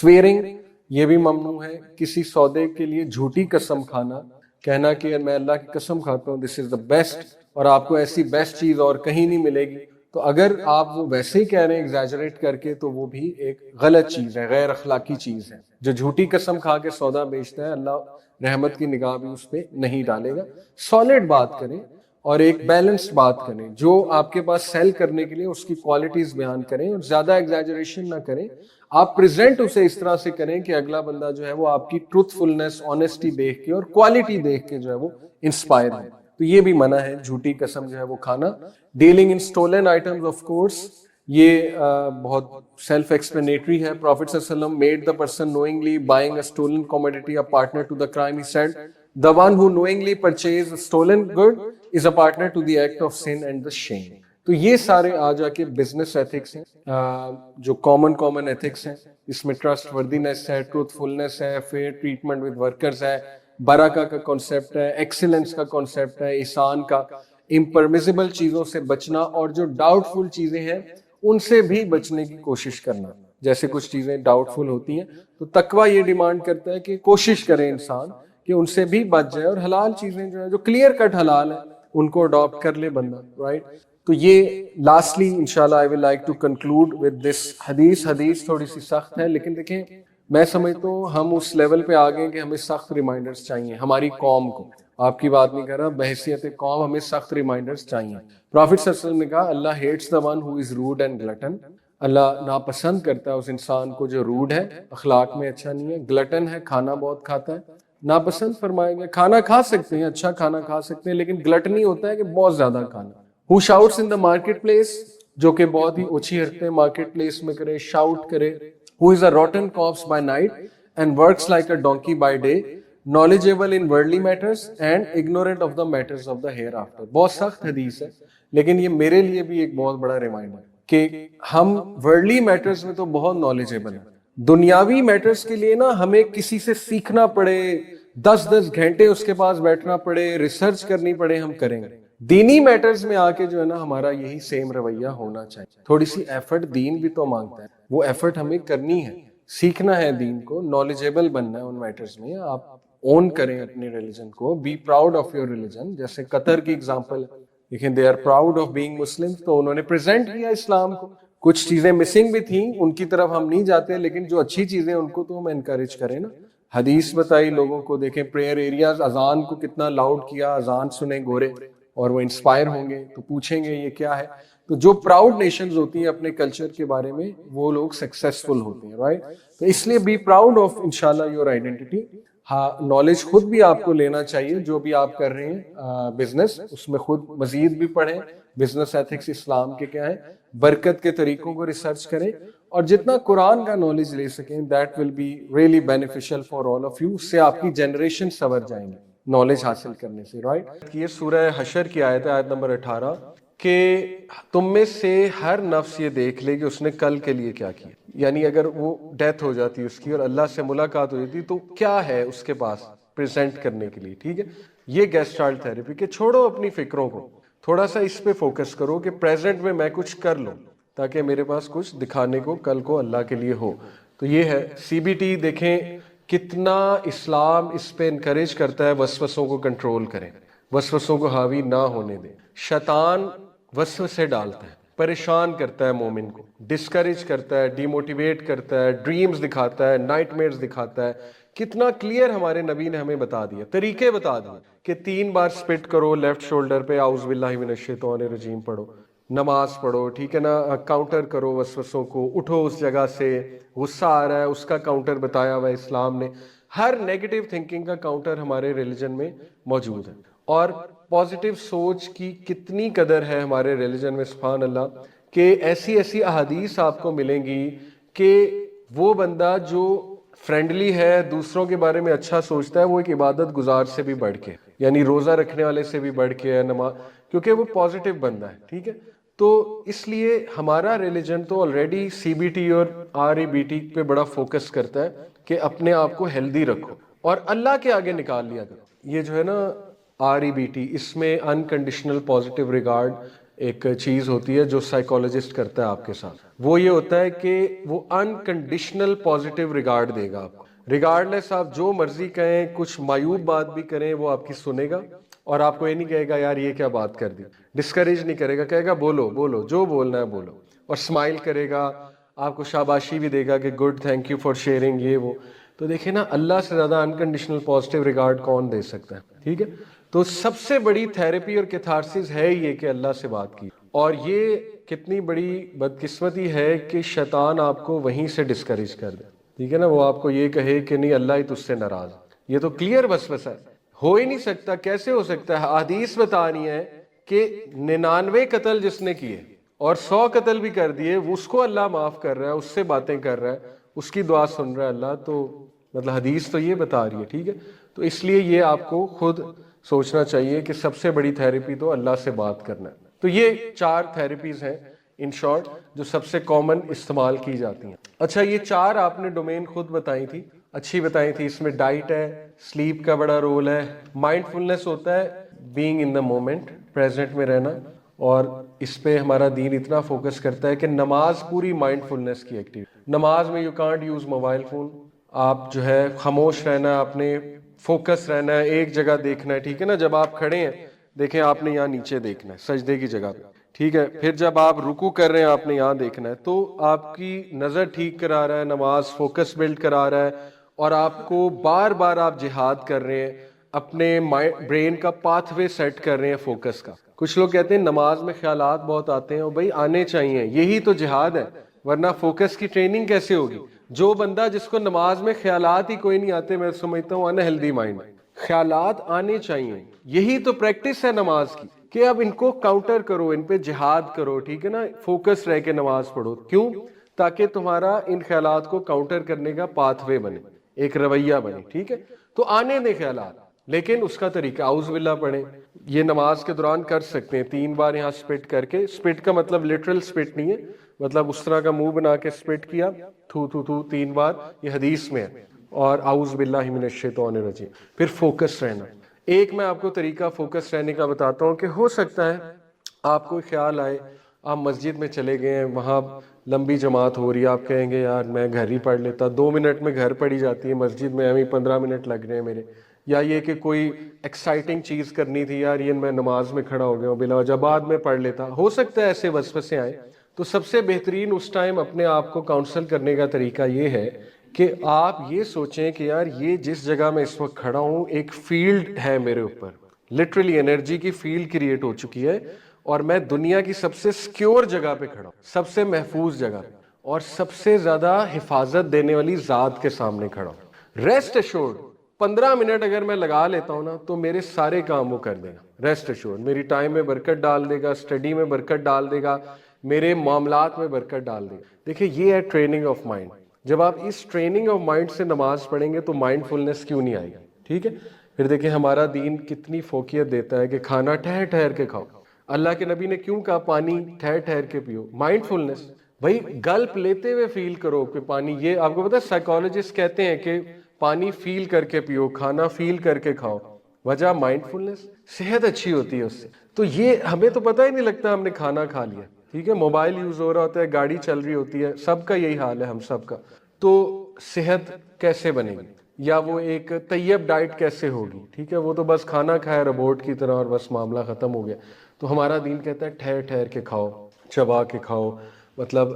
سویئرنگ, یہ بھی ممنوع ہے. کسی سودے کے لیے جھوٹی قسم کھانا, کہنا کہ میں اللہ کی قسم کھاتا ہوں دس از دا بیسٹ, اور آپ کو ایسی بیسٹ چیز اور کہیں نہیں ملے گی. تو اگر آپ وہ ویسے ہی کہہ رہے ہیں ایگزیجریٹ کر کے, تو وہ بھی ایک غلط چیز ہے, غیر اخلاقی چیز ہے. جو جھوٹی قسم کھا کے سودا بیچتا ہے, اللہ رحمت کی نگاہ بھی اس پہ نہیں ڈالے گا. سالڈ بات کریں اور ایک بیلنسڈ بات کریں. جو آپ کے پاس سیل کرنے کے لیے اس کی کوالٹیز بیان کریں اور زیادہ ایگزیجریشن نہ کریں. آپ پریزنٹ اسے اس طرح سے کریں کہ اگلا بندہ جو ہے وہ آپ کی ٹروتھ فلنس, آنےسٹی دیکھ کے اور کوالٹی دیکھ کے جو ہے وہ انسپائر ہے. تو یہ بھی منع ہے جھوٹی قسم جو ہے وہ کھانا. Dealing in stolen items, of course یہ بہت سیلف ایکسپلینیٹری ہے. پروفیٹ صلی اللہ علیہ وسلم made the person knowingly buying a stolen commodity a partner to the crime. He said, the one who knowingly purchased a stolen good is a partner to the act of sin and the shame. تو یہ سارے آ جا کے business ethics ہیں جو common ethics ہیں. اس میں trust وردینس ہے, ٹروتھفلنس ہے, فیئر ٹریٹمنٹ ود ورکرز ہے, برکہ کا کانسیپٹ ہے, ایکسیلنس کا کانسیپٹ ہے, احسان کا, امپرمیسیبل چیزوں سے بچنا, اور جو ڈاؤٹ فل چیزیں ہیں ان سے بھی بچنے کی کوشش کرنا. جیسے کچھ چیزیں ڈاؤٹ فل ہوتی ہیں تو تقویٰ یہ ڈیمانڈ کرتا ہے کہ کوشش کرے انسان کہ ان سے بھی بچ جائے, اور حلال چیزیں جو ہیں جو کلیئر کٹ حلال ہیں ان کو اڈاپٹ کر لے بندہ, رائٹ. تو یہ لاسٹلی انشاءاللہ I would like to conclude with this حدیث تھوڑی سی سخت ہے, لیکن دیکھیں میں سمجھتا ہوں ہم اس لیول پہ آ گئے کہ ہمیں سخت ریمائنڈرز چاہیے ہماری قوم کو. آپ کی بات نہیں کر رہا, بحیثیت قوم ہمیں سخت ریمائنڈرز چاہیے. پروفٹ صلی اللہ علیہ وسلم نے کہا اللہ hates the one who is rude and glutton. اللہ ناپسند کرتا ہے اس انسان کو جو روڈ ہے, اخلاق میں اچھا نہیں ہے, گلٹن ہے, کھانا بہت کھاتا ہے. ناپسند فرمائیں گے, کھانا کھا سکتے ہیں, اچھا کھانا کھا سکتے ہیں, لیکن گلٹنی ہوتا ہے کہ بہت زیادہ کھانا. Who shouts in the market place, جو کہ بہت ہی اونچی حرکتیں مارکیٹ پلیس میں کرے, شاؤٹ کرے. Who is a rotten corpse by night and works like a donkey by day, knowledgeable in worldly matters and ignorant of the matters of the hereafter. بہت سخت حدیث ہے, لیکن یہ میرے لیے بھی ایک بہت بڑا ریمائنڈر کہ ہم ورلڈلی میٹرز میں تو بہت نالجیبل ہیں, دنیاوی میٹرز کے لیے نا ہمیں کسی سے سیکھنا پڑے, 10 گھنٹے اس کے پاس بیٹھنا پڑے, ریسرچ کرنی پڑے, ہم کریں گے. دینی میٹرز میں آ کے جو ہے نا ہمارا یہی سیم رویہ ہونا چاہیے. تھوڑی سی ایفرٹ دین بھی تو مانگتا ہے, وہ ایفرٹ ہمیں کرنی ہے, سیکھنا ہے دین کو, نالجیبل بننا ہے ان میٹرز میں. آپ اون کریں اپنے ریلیجن کو, be proud of your religion. جیسے قطر کی اگزامپل ہے, لیکن they are proud of being Muslim, تو انہوں نے پریزنٹ کیا اسلام کو. کچھ چیزیں مسنگ بھی تھیں, ان کی طرف ہم نہیں جاتے, لیکن جو اچھی چیزیں ان کو تو ہم انکریج کریں نا. حدیث بتائی لوگوں کو, دیکھیں پریئر ایریاز, اذان کو کتنا لاؤڈ کیا, اذان سنیں گورے اور وہ انسپائر ہوں گے تو پوچھیں گے یہ کیا ہے. تو جو پراؤڈ نیشنز ہوتی ہیں اپنے کلچر کے بارے میں, وہ لوگ سکسیسفل ہوتے ہیں, رائٹ. تو اس لیے بی پراؤڈ آف انشاءاللہ یور آئیڈینٹی. ہاں, نالج خود بھی آپ کو لینا چاہیے, جو بھی آپ کر رہے ہیں بزنس, اس میں خود مزید بھی پڑھیں, بزنس ایتھکس اسلام کے کیا ہیں, برکت کے طریقوں کو ریسرچ کریں, اور جتنا قرآن کا نالج لے سکیں that will be really beneficial for all of you. اس سے آپ کی جنریشن سنور جائیں گے نالج حاصل کرنے سے, رائٹ. یہ سورہ حشر کی آیت ہے, آیت نمبر 18, کہ تم میں سے ہر نفس یہ دیکھ لے کہ اس نے کل کے لیے کیا کیا. یعنی اگر وہ ڈیتھ ہو جاتی اس کی اور اللہ سے ملاقات ہو جاتی تو کیا ہے اس کے پاس پریزنٹ کرنے کے لیے. ٹھیک ہے, یہ گیسٹ چائلڈ تھراپی, کہ چھوڑو اپنی فکروں کو, تھوڑا سا اس پہ فوکس کرو کہ پریزنٹ میں میں کچھ کر لوں تاکہ میرے پاس کچھ دکھانے کو کل کو اللہ کے لیے ہو. تو یہ ہے CBT. دیکھیں کتنا اسلام اس پہ انکریج کرتا ہے وسوسوں کو کنٹرول کریں, وسوسوں کو حاوی نہ ہونے دیں. شیطان وسوسے ڈالتا ہے, پریشان کرتا ہے مومن کو, ڈسکریج کرتا ہے, ڈی موٹیویٹ کرتا ہے, ڈریمز دکھاتا ہے, نائٹ میئرز دکھاتا ہے. کتنا کلیئر ہمارے نبی نے ہمیں بتا دیا, طریقے بتا دیے کہ 3 بار سپٹ کرو لیفٹ شولڈر پہ, اعوذ باللہ من الشیطان الرجیم پڑھو, نماز پڑھو, ٹھیک ہے نا, کاؤنٹر کرو وسوسوں کو, اٹھو اس جگہ سے, غصہ آ رہا ہے اس کا کاؤنٹر بتایا ہوا ہے اسلام نے. ہر نیگیٹو تھنکنگ کا کاؤنٹر ہمارے ریلیجن میں موجود ہے. اور پازیٹیو سوچ کی کتنی قدر ہے ہمارے ریلیجن میں, سبحان اللہ, کہ ایسی احادیث آپ کو ملیں گی کہ وہ بندہ جو فرینڈلی ہے, دوسروں کے بارے میں اچھا سوچتا ہے, وہ ایک عبادت گزار سے بھی بڑھ کے, یعنی روزہ رکھنے والے سے بھی بڑھ کے ہے, نماز, کیونکہ وہ پازیٹیو بندہ ہے. ٹھیک ہے, تو اس لیے ہمارا ریلیجن تو آلریڈی CBT اور REBT پہ بڑا فوکس کرتا ہے کہ اپنے آپ کو ہیلدی رکھو اور اللہ کے آگے نکال لیا کرو. یہ جو ہے نا REBT, اس میں انکنڈیشنل پازیٹیو ریگارڈ ایک چیز ہوتی ہے جو سائیکالوجسٹ کرتا ہے آپ کے ساتھ. وہ یہ ہوتا ہے کہ وہ انکنڈیشنل پازیٹیو ریگارڈ دے گا آپ کو, ریگارڈ لیس آپ جو مرضی کہیں, کچھ معیوب بات بھی کریں وہ آپ کی سنے گا, اور آپ کو یہ نہیں کہے گا یار یہ کیا بات کر دی, ڈسکریج نہیں کرے گا, کہے گا بولو بولو جو بولنا ہے بولو, اور اسمائل کرے گا, آپ کو شاباشی بھی دے گا کہ good, thank you for sharing, یہ وہ. تو دیکھیں نا, اللہ سے زیادہ انکنڈیشنل پازیٹیو ریگارڈ کون دے سکتا ہے. ٹھیک ہے, تو سب سے بڑی تھیراپی اور کیتھارسس ہے یہ کہ اللہ سے بات کی. اور یہ کتنی بڑی بدقسمتی ہے کہ شیطان آپ کو وہیں سے ڈسکریج کر دے. ٹھیک ہے نا, وہ آپ کو یہ کہے کہ نہیں اللہ ہی تجھ سے ناراض. یہ تو کلیئر وسوسہ ہے, ہو ہی نہیں سکتا. کیسے ہو سکتا ہے؟ حدیث بتا رہی ہے کہ 99 قتل جس نے کیے اور 100 قتل بھی کر دیے, اس کو اللہ معاف کر رہا ہے, اس سے باتیں کر رہا ہے, اس کی دعا سن رہا ہے اللہ. تو مطلب حدیث تو یہ بتا رہی ہے. ٹھیک ہے, تو اس لیے یہ آپ کو خود سوچنا چاہیے کہ سب سے بڑی تھیراپی تو اللہ سے بات کرنا ہے. تو یہ 4 تھیراپیز ہیں ان شارٹ جو سب سے کامن استعمال کی جاتی ہیں. اچھا یہ 4 آپ نے ڈومین خود بتائی تھی, اچھی بتائی تھی. اس میں ڈائٹ ہے, سلیپ کا بڑا رول ہے, مائنڈ فلنس ہوتا ہے being in the moment, present میں رہنا, اور اس پہ ہمارا دین اتنا فوکس کرتا ہے کہ نماز پوری مائنڈ فلنس کی ایکٹیویٹی. نماز میں you can't use mobile phone, آپ جو ہے خاموش رہنا ہے, آپ نے فوکس رہنا ہے, ایک جگہ دیکھنا ہے, ٹھیک ہے نا. جب آپ کھڑے ہیں دیکھیں آپ نے یہاں نیچے دیکھنا ہے سجدے کی جگہ پہ, ٹھیک ہے. پھر جب آپ رکوع کر رہے ہیں آپ نے یہاں دیکھنا ہے, تو آپ کی نظر ٹھیک کرا رہا ہے نماز, فوکس بلڈ کرا رہا ہے, اور آپ کو بار بار آپ جہاد کر رہے ہیں, اپنے برین کا پاتھ وے سیٹ کر رہے ہیں فوکس کا. کچھ لوگ کہتے ہیں نماز میں خیالات بہت آتے ہیں, اور بھائی آنے چاہیے, یہی تو جہاد ہے, ورنہ فوکس کی ٹریننگ کیسے ہوگی. جو بندہ جس کو نماز میں خیالات ہی کوئی نہیں آتے, میں سمجھتا ہوں انہیلدی مائنڈ. خیالات آنے چاہیے, یہی تو پریکٹس ہے نماز کی, کہ اب ان کو کاؤنٹر کرو, ان پہ جہاد کرو, ٹھیک ہے نا. فوکس رہ کے نماز پڑھو, کیوں؟ تاکہ تمہارا ان خیالات کو کاؤنٹر کرنے کا پاتھ وے بنے, ایک رویہ بنے, ٹھیک ہے. تو آنے دیں خیالات, لیکن اس کا طریقہ اعوذ باللہ پڑھیں. یہ نماز کے دوران کر سکتے ہیں 3 بار یہاں سپٹ کر کے. سپٹ کا مطلب لٹرل سپٹ نہیں ہے, مطلب اس طرح کا منہ بنا کے سپٹ کیا, تھو تھو تھو 3 بار, یہ حدیث میں ہے. اور اعوذ باللہ من الشیطان الرجیم. پھر فوکس رہنا. ایک میں آپ کو طریقہ فوکس رہنے کا بتاتا ہوں, کہ ہو سکتا ہے آپ کو خیال آئے, آپ مسجد میں چلے گئے ہیں, وہاں لمبی جماعت ہو رہی ہے, آپ کہیں گے یار میں گھر ہی پڑھ لیتا, 2 منٹ میں گھر پڑھی جاتی ہے, مسجد میں ہمیں 15 منٹ لگ رہے ہیں میرے. یا یہ کہ کوئی ایکسائٹنگ چیز کرنی تھی, یار یہ میں نماز میں کھڑا ہو گیا ہوں, بلا وجہ بعد میں پڑھ لیتا. ہو سکتا ہے ایسے وسوسے آئیں. تو سب سے بہترین اس ٹائم اپنے آپ کو کاؤنسل کرنے کا طریقہ یہ ہے کہ آپ یہ سوچیں کہ یار یہ جس جگہ میں اس وقت کھڑا ہوں ایک فیلڈ ہے میرے اوپر, لٹرلی انرجی کی فیلڈ کریٹ ہو چکی ہے, اور میں دنیا کی سب سے سکیور جگہ پہ کھڑا ہوں, سب سے محفوظ جگہ پہ, اور سب سے زیادہ حفاظت دینے والی ذات کے سامنے کھڑا ہوں. ریسٹ ایشورڈ 15 منٹ اگر میں لگا لیتا ہوں نا, تو میرے سارے کام وہ کر دے گا. ریسٹ ایشورڈ میری ٹائم میں برکت ڈال دے گا, اسٹڈی میں برکت ڈال دے گا, میرے معاملات میں برکت ڈال دے گا. دیکھیں یہ ہے ٹریننگ آف مائنڈ. جب آپ اس ٹریننگ آف مائنڈ سے نماز پڑھیں گے تو مائنڈ فلنس کیوں نہیں آئے گی, ٹھیک ہے. پھر دیکھیں ہمارا دین کتنی فوقیت دیتا ہے کہ کھانا ٹھہر ٹھہر کے کھاؤ. اللہ کے نبی نے کیوں کہا پانی ٹھہر ٹھہر کے پیو؟ مائنڈ فلنس. بھائی گلپ لیتے ہوئے فیل کرو کہ پانی, یہ آپ کو پتا ہے سائیکالوجسٹ کہتے ہیں کہ پانی فیل کر کے پیو, کھانا فیل کر کے کھاؤ. وجہ مائنڈ فلنس, صحت اچھی ہوتی ہے اس سے. تو یہ ہمیں تو پتہ ہی نہیں لگتا ہم نے کھانا کھا لیا, ٹھیک ہے. موبائل یوز ہو رہا ہوتا ہے, گاڑی چل رہی ہوتی ہے, سب کا یہی حال ہے, ہم سب کا. تو صحت کیسے بنے گی, یا وہ ایک طیب ڈائٹ کیسے ہوگی, ٹھیک ہے. وہ تو بس کھانا کھایا روبوٹ کی طرح اور بس معاملہ ختم ہو گیا. تو ہمارا دین کہتا ہے ٹھہر ٹھہر کے کھاؤ, چبا کے کھاؤ. مطلب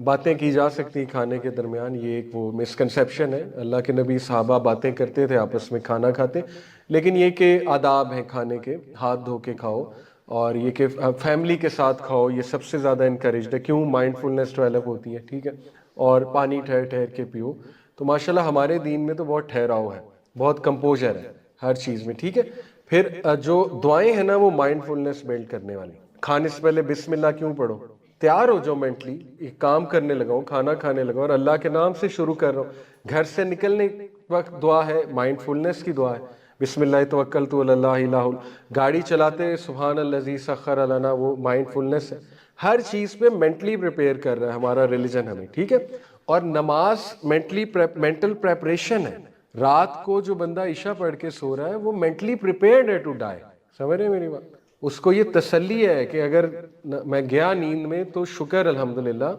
باتیں کی جا سکتی کھانے کے درمیان, یہ ایک وہ مسکنسیپشن ہے. اللہ کے نبی صحابہ باتیں کرتے تھے آپس میں کھانا کھاتے, لیکن یہ کہ آداب ہیں کھانے کے, ہاتھ دھو کے کھاؤ, اور یہ کہ فیملی کے ساتھ کھاؤ, یہ سب سے زیادہ انکریجڈ ہے. کیوں؟ مائنڈ فلنس ڈیولپ ہوتی ہے, ٹھیک ہے. اور پانی ٹھہر ٹھہر کے پیو. تو ماشاءاللہ ہمارے دین میں تو بہت ٹھہراؤ ہے, بہت کمپوزر ہے ہر چیز میں, ٹھیک ہے. پھر جو دعائیں ہیں نا وہ مائنڈ فلنس بلڈ کرنے والی. کھانے سے پہلے بسم اللہ کیوں پڑھو؟ تیار ہو جو مینٹلی, ایک کام کرنے لگا ہوں, کھانا کھانے لگا ہوں, اور اللہ کے نام سے شروع کر رہا ہوں. گھر سے نکلنے وقت دعا ہے, مائنڈ فلنس کی دعا ہے, بسم اللہ توکلت علی اللہ الہ. گاڑی چلاتے سبحان الذی سخر لنا, وہ مائنڈ فلنس ہے. ہر چیز پہ مینٹلی پریپیئر کر رہا ہے ہمارا ریلیجن ہمیں, ٹھیک ہے. اور نماز مینٹل پریپریشن ہے. رات کو جو بندہ عشاء پڑھ کے سو رہا ہے وہ مینٹلی پریپیئرڈ ہے ٹو ڈائی. سمجھ رہے ہیں میری بات؟ اس کو یہ تسلی ہے کہ اگر میں گیا نیند میں تو شکر الحمدللہ,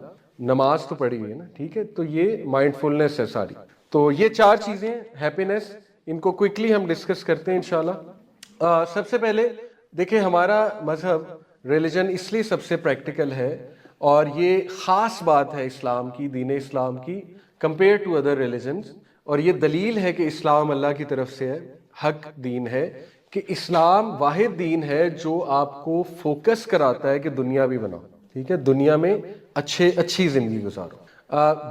نماز تو پڑھی ہے نا, ٹھیک ہے. تو یہ مائنڈ فلنس ہے ساری. تو یہ 4 چیزیں, ہیپینس, ان کو کوئکلی ہم ڈسکس کرتے ہیں انشاءاللہ. سب سے پہلے دیکھیں ہمارا مذہب ریلیجن اس لیے سب سے پریکٹیکل ہے, اور یہ خاص بات ہے اسلام کی, دین اسلام کی, کمپیئر ٹو ادر ریلیجنز. اور یہ دلیل ہے کہ اسلام اللہ کی طرف سے ہے, حق دین ہے, کہ اسلام واحد دین ہے جو آپ کو فوکس کراتا ہے کہ دنیا بھی بناؤ, ٹھیک ہے, دنیا میں اچھی زندگی گزارو.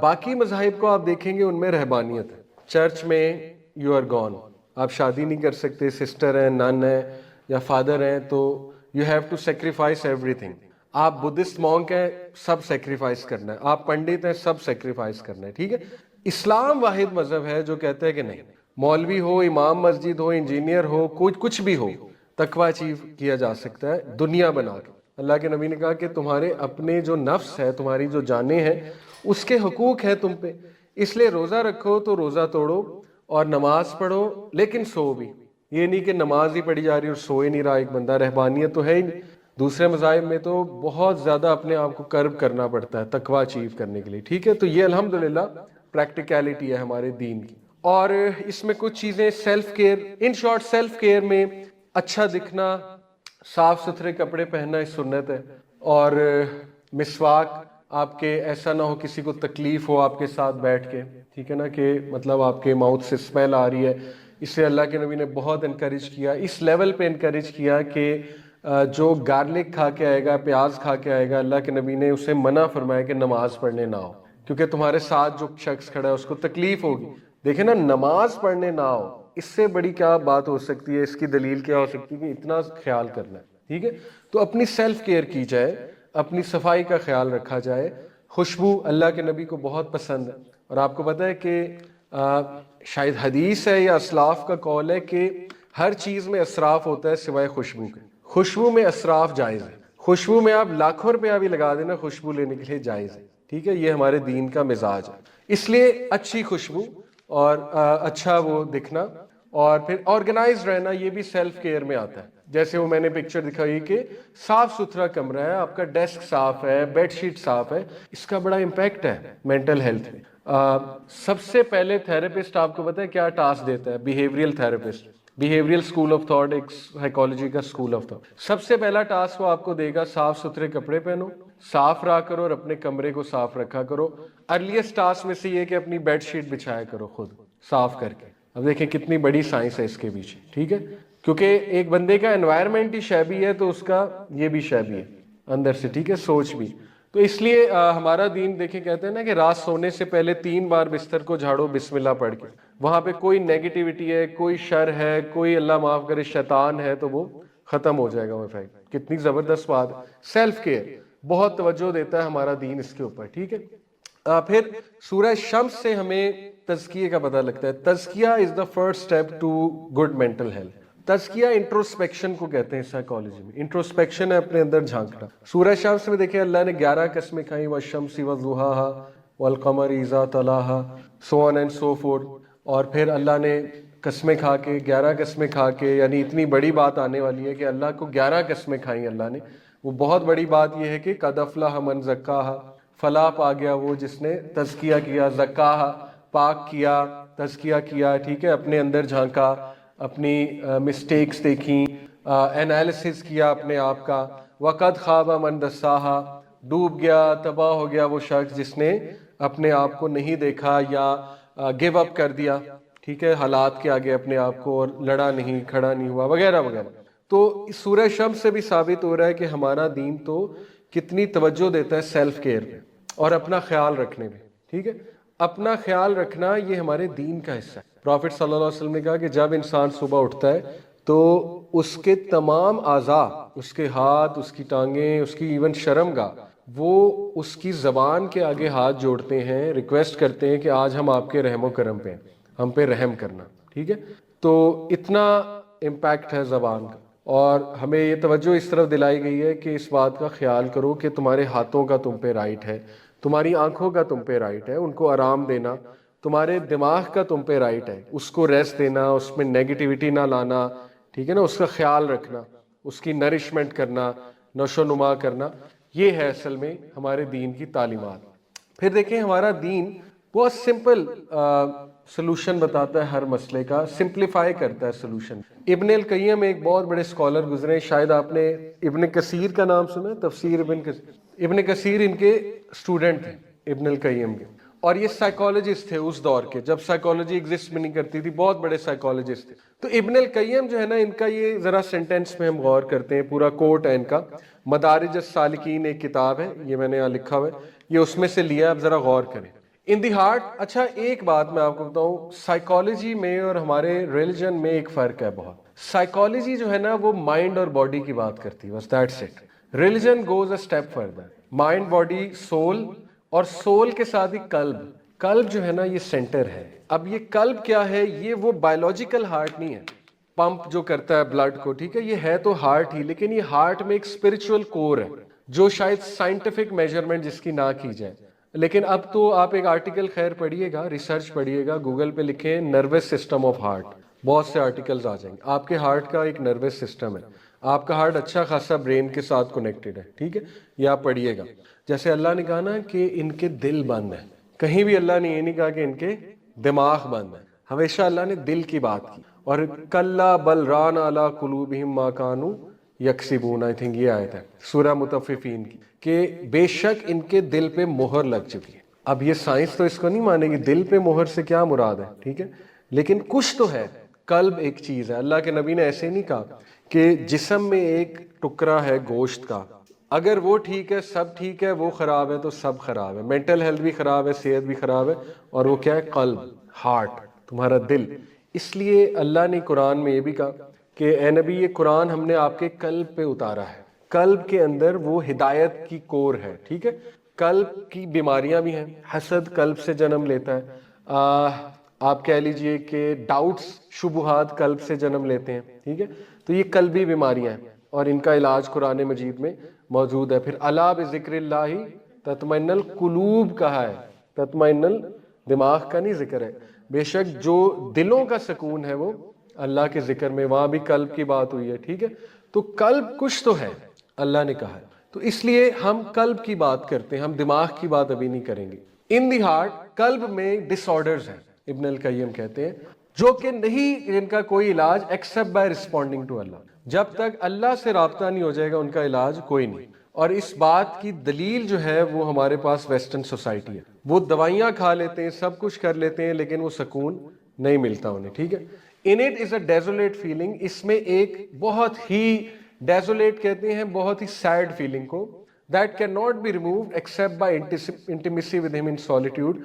باقی مذاہب کو آپ دیکھیں گے ان میں رہبانیت ہے. چرچ میں یو آر گون, آپ شادی نہیں کر سکتے, سسٹر ہیں, نن ہیں یا فادر ہیں, تو you have to sacrifice everything. آپ بدھسٹ مونک ہیں, سب سیکریفائس کرنا ہے. آپ پنڈت ہیں, سب سیکریفائس کرنا ہے, ٹھیک ہے. اسلام واحد مذہب ہے جو کہتا ہے کہ نہیں, مولوی ہو, امام مسجد ہو, انجینئر ہو, کچھ بھی ہو, تقوی اچیو کیا جا سکتا ہے دنیا بنا کے. اللہ کے نبی نے کہا کہ تمہارے اپنے جو نفس ہے، تمہاری جو جانیں ہیں، اس کے حقوق ہیں تم پہ، اس لیے روزہ رکھو تو روزہ توڑو اور نماز پڑھو لیکن سو بھی. یہ نہیں کہ نماز ہی پڑھی جا رہی اور سو ہی نہیں رہا ایک بندہ، رہبانیت تو ہے ہی نہیں. دوسرے مذاہب میں تو بہت زیادہ اپنے آپ کو کرب کرنا پڑتا ہے تقویٰ اچیو کرنے کے لیے. ٹھیک ہے، تو یہ الحمدللہ پریکٹیکلٹی ہے ہمارے دین کی. اور اس میں کچھ چیزیں self care, in short self care میں اچھا دکھنا، صاف ستھرے کپڑے پہننا اس سنت ہے، اور مسواک آپ کے ایسا نہ ہو کسی کو تکلیف ہو آپ کے ساتھ بیٹھ کے، ٹھیک ہے نا، کہ مطلب آپ کے ماؤتھ سے اسمیل آ رہی ہے. اس سے اللہ کے نبی نے بہت انکریج کیا، اس لیول پہ انکریج کیا کہ جو گارلک کھا کے آئے گا، پیاز کھا کے آئے گا، اللہ کے نبی نے اسے منع فرمایا کہ نماز پڑھنے نہ ہو، کیونکہ تمہارے ساتھ جو شخص کھڑا ہے اس کو تکلیف ہوگی. دیکھیں نا، نماز پڑھنے نہ ہو، اس سے بڑی کیا بات ہو سکتی ہے، اس کی دلیل کیا ہو سکتی ہے کہ اتنا خیال کرنا ہے. ٹھیک ہے، تو اپنی سیلف کیئر کی جائے، اپنی صفائی کا خیال رکھا جائے. خوشبو اللہ کے نبی کو بہت پسند ہے، اور آپ کو پتہ ہے کہ شاید حدیث ہے یا اسلاف کا قول ہے کہ ہر چیز میں اسراف ہوتا ہے سوائے خوشبو کے. خوشبو میں اسراف جائز ہے، خوشبو میں آپ لاکھوں روپیہ بھی لگا دینا خوشبو لینے کے لیے جائز ہے. ٹھیک ہے، یہ ہمارے دین کا مزاج ہے. اس لیے اچھی خوشبو اور اچھا وہ دکھنا، اور پھر آرگنائز رہنا، یہ بھی سیلف کیئر میں آتا ہے. جیسے وہ میں نے پکچر دکھائی کہ صاف ستھرا کمرہ ہے، آپ کا ڈیسک صاف ہے، بیڈ شیٹ صاف ہے، اس کا بڑا امپیکٹ ہے مینٹل ہیلتھ میں. سب سے پہلے تھراپسٹ آپ کو پتہ ہے کیا ٹاسک دیتا ہے؟ Behavioural therapist, behavioural school of thought, ایک سائیکالوجی کا اسکول آف تھاٹ. سب سے پہلا ٹاسک وہ آپ کو دے گا، صاف ستھرے کپڑے پہنو، صاف رہا کرو اور اپنے کمرے کو صاف رکھا کرو. ارلیسٹ ٹاسک میں سے یہ کہ اپنی بیڈ شیٹ بچھایا کرو خود صاف کر کے. اب دیکھیں کتنی بڑی سائنس ہے اس کے پیچھے. ٹھیک ہے، کیونکہ ایک بندے کا انوائرمنٹ ہی شیبی ہے تو اس کا یہ بھی شیبی ہے اندر سے. ٹھیک ہے، سوچ بھی. تو اس لیے ہمارا دین دیکھیں کہتے ہیں نا کہ رات سونے سے پہلے 3 بار بستر کو جھاڑو بسم اللہ پڑھ کے. وہاں پہ کوئی نیگیٹیوٹی ہے، کوئی شر ہے، کوئی اللہ معاف کرے شیطان ہے تو وہ ختم ہو جائے گا. وہ فیکٹ کتنی زبردست بات ہے. سیلف کیئر بہت توجہ دیتا ہے ہمارا دین اس کے اوپر. ٹھیک ہے، پھر سورہ شمس سے ہمیں تزکیے کا پتہ لگتا ہے. تزکیہ is the first step to good mental health. تزکیہ انٹروسپیکشن کو کہتے ہیں سائیکالوجی میں. انٹروسپیکشن ہے اپنے اندر جھانکنا. سورہ شمس میں دیکھیں اللہ نے 11 قسمیں کھائیں، والشمس وضحاها والقمر اذا تلاها، سو آن اینڈ سو فورتھ. اور پھر اللہ نے قسمیں کھا کے 11 قسمیں کھا کے، یعنی اتنی بڑی بات آنے والی ہے کہ اللہ کو 11 قسمیں کھائیں اللہ نے. وہ بہت بڑی بات یہ ہے کہ قد افلح من زکاہا، فلاح پا گیا وہ جس نے تزکیہ کیا، زکاہا پاک کیا، تزکیہ کیا. ٹھیک ہے، اپنے اندر جھانکا، اپنی مسٹیکس دیکھیں، انالیسس کیا اپنے آپ کا. وقد خواب من دساہا، ڈوب گیا، تباہ ہو گیا وہ شخص جس نے اپنے آپ کو نہیں دیکھا یا گیو اپ کر دیا. ٹھیک ہے، حالات کے آگے اپنے آپ کو، اور لڑا نہیں، کھڑا نہیں ہوا، وغیرہ وغیرہ. تو اس سورہ شمس سے بھی ثابت ہو رہا ہے کہ ہمارا دین تو کتنی توجہ دیتا ہے سیلف کیئر پہ اور اپنا خیال رکھنے میں. ٹھیک ہے، اپنا خیال رکھنا یہ ہمارے دین کا حصہ ہے. پروفٹ صلی اللہ علیہ وسلم نے کہا کہ جب انسان صبح اٹھتا ہے تو اس کے تمام اعضاء، اس کے ہاتھ، اس کی ٹانگیں، اس کی ایون شرمگاہ، وہ اس کی زبان کے آگے ہاتھ جوڑتے ہیں، ریکویسٹ کرتے ہیں کہ آج ہم آپ کے رحم و کرم پہ ہیں، ہم پہ رحم کرنا. ٹھیک ہے، تو اتنا امپیکٹ ہے زبان کا. اور ہمیں یہ توجہ اس طرف دلائی گئی ہے کہ اس بات کا خیال کرو کہ تمہارے ہاتھوں کا تم پہ رائٹ ہے، تمہاری آنکھوں کا تم پہ رائٹ ہے، ان کو آرام دینا. تمہارے دماغ کا تم پہ رائٹ ہے، اس کو ریسٹ دینا، اس میں نیگیٹیوٹی نہ لانا. ٹھیک ہے نا، اس کا خیال رکھنا، اس کی نرشمنٹ کرنا، نشو و نما کرنا. یہ ہے اصل میں ہمارے دین کی تعلیمات. پھر دیکھیں ہمارا دین بہت سمپل سلوشن بتاتا ہے ہر مسئلے کا، سمپلیفائی کرتا ہے سلوشن. ابن القیم ایک بہت بڑے اسکالر گزرے، شاید آپ نے ابن کثیر کا نام سنا ہے، تفسیر ابن کثیر. ابن کثیر ان کے اسٹوڈنٹ تھے ابن القیم کے، اور یہ سائیکالوجسٹ تھے اس دور کے جب سائیکالوجی ایگزسٹ بھی نہیں کرتی تھی. بہت بڑے سائیکالوجسٹ تھے. تو ابن القیم جو ہے نا، ان کا یہ ذرا سینٹینس میں ہم غور کرتے ہیں، پورا کوٹ ہے ان کا. مدارج السالکین ایک کتاب ہے، یہ میں نے یہاں لکھا ہوا ہے، یہ اس میں سے لیا، اب ذرا غور کریں. ان دی ہارٹ. اچھا ایک بات میں آپ کو بتاؤں، سائیکالوجی میں اور ہمارے ریلیجن میں ایک فرق ہے بہت. سائیکالوجی جو ہے نا وہ مائنڈ اور باڈی کی بات کرتی ہے، بس that's it. Religion goes a step further, mind, body, civil, اور سول کے ساتھ ہی قلب. قلب جو ہے نا یہ سینٹر ہے. اب یہ قلب کیا ہے؟ یہ وہ بایولوجیکل ہارٹ نہیں ہے، پمپ جو کرتا ہے بلڈ کو, ٹھیک ہے, یہ ہے تو ہارٹ ہی, لیکن یہ ہارٹ میں ایک اسپرچل کور ہے جو شاید سائنٹیفک میجرمنٹ جس کی نہ کی جائے. لیکن اب تو آپ ایک آرٹیکل خیر پڑھیے گا, ریسرچ پڑھیے گا, گوگل پہ لکھیں نروس سسٹم آف ہارٹ, بہت سے آرٹیکلز آ جائیں گے. آپ کے ہارٹ کا ایک نروس سسٹم ہے, آپ کا ہارٹ اچھا خاصا برین کے ساتھ کنیکٹڈ ہے, ٹھیک ہے, یہ آپ پڑھیے گا. جیسے اللہ نے کہا نا کہ ان کے دل بند ہیں, کہیں بھی اللہ نے یہ نہیں کہا کہ ان کے دماغ بند ہیں, ہمیشہ اللہ نے دل کی بات کی. اور کلا بل ران علی قلوبہم ما کانوا یکسبون, آئی تھنک یہ آیت ہے سورہ مطففین کی, کہ بے شک ان کے دل پہ مہر لگ چکی ہے. اب یہ سائنس تو اس کو نہیں مانے گی دل پہ مہر سے کیا مراد ہے, ٹھیک ہے, لیکن کچھ تو ہے. قلب ایک چیز ہے, اللہ کے نبی نے ایسے نہیں کہا کہ جسم میں ایک ٹکڑا ہے گوشت کا, اگر وہ ٹھیک ہے سب ٹھیک ہے, وہ خراب ہے تو سب خراب ہے, مینٹل ہیلتھ بھی خراب ہے, صحت بھی خراب ہے, اور وہ کیا ہے, قلب, ہارٹ, تمہارا دل. اس لیے اللہ نے قرآن میں یہ بھی کہا کہ اے نبی یہ قرآن ہم نے آپ کے قلب پہ اتارا ہے, قلب کے اندر وہ ہدایت کی کور ہے, ٹھیک ہے. قلب کی بیماریاں بھی ہیں, حسد قلب سے جنم لیتا ہے, آپ کہہ لیجئے کہ ڈاؤٹس, شبہات قلب سے جنم لیتے ہیں, ٹھیک ہے. تو یہ قلبی بیماریاں ہیں اور ان کا علاج قرآن مجید میں موجود ہے. پھر الا بذکر اللہ تطمئن القلوب کہا ہے, تطمئن دماغ کا نہیں ذکر ہے. بے شک جو دلوں کا سکون ہے وہ اللہ کے ذکر میں, وہاں بھی قلب کی بات ہوئی ہے, ٹھیک ہے. تو قلب کچھ تو ہے, اللہ نے کہا ہے, تو اس لیے ہم قلب کی بات کرتے ہیں, ہم دماغ کی بات ابھی نہیں کریں گے. ان دی ہارٹ, قلب میں ڈس آرڈرز ہیں, ابن القیم کہتے ہیں, جو کہ نہیں ان کا کوئی علاج ایکسپٹ بائی رسپونڈنگ ٹو اللہ. جب تک اللہ سے رابطہ نہیں ہو جائے گا ان کا علاج کوئی نہیں. اور اس بات کی دلیل جو ہے وہ ہمارے پاس ویسٹرن سوسائٹی ہے, وہ دوائیاں کھا لیتے ہیں, سب کچھ کر لیتے ہیں, لیکن وہ سکون نہیں ملتا انہیں, ٹھیک ہے. ان اٹ از اے ڈیزولیٹ فیلنگ, اس میں ایک بہت ہی ڈیزولیٹ کہتے ہیں بہت ہی سیڈ فیلنگ کو, that cannot be removed except by intimacy with him in solitude.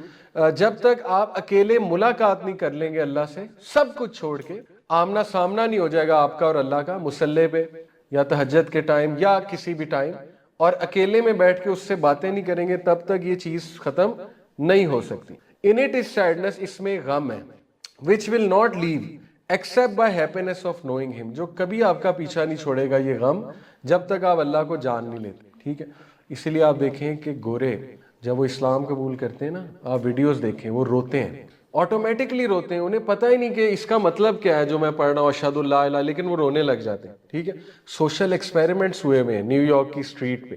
جب تک آپ اکیلے ملاقات نہیں کر لیں گے اللہ سے, سب کچھ چھوڑ کے آمنا سامنا نہیں ہو جائے گا آپ کا اور اللہ کا, مصلی پہ یا تہجد کے ٹائم یا کسی بھی ٹائم, اور اکیلے میں بیٹھ کے اس سے باتیں نہیں کریں گے, تب تک یہ چیز ختم نہیں ہو سکتی. in it is sadness, اس میں غم ہے, which will not leave except by happiness of knowing him, جو کبھی آپ کا پیچھا نہیں چھوڑے گا یہ غم جب تک آپ اللہ کو جان نہیں لیتے, ٹھیک ہے. اسی لیے آپ دیکھیں کہ گورے جب وہ اسلام قبول کرتے ہیں نا, آپ ویڈیوز دیکھیں, وہ روتے ہیں, آٹومیٹکلی روتے ہیں, انہیں پتہ ہی نہیں کہ اس کا مطلب کیا ہے جو میں پڑھ رہا ہوں اشہد اللہ الہ, لیکن وہ رونے لگ جاتے ہیں, ٹھیک ہے. سوشل ایکسپیریمنٹس ہوئے ہوئے ہیں نیو یارک کی اسٹریٹ پہ,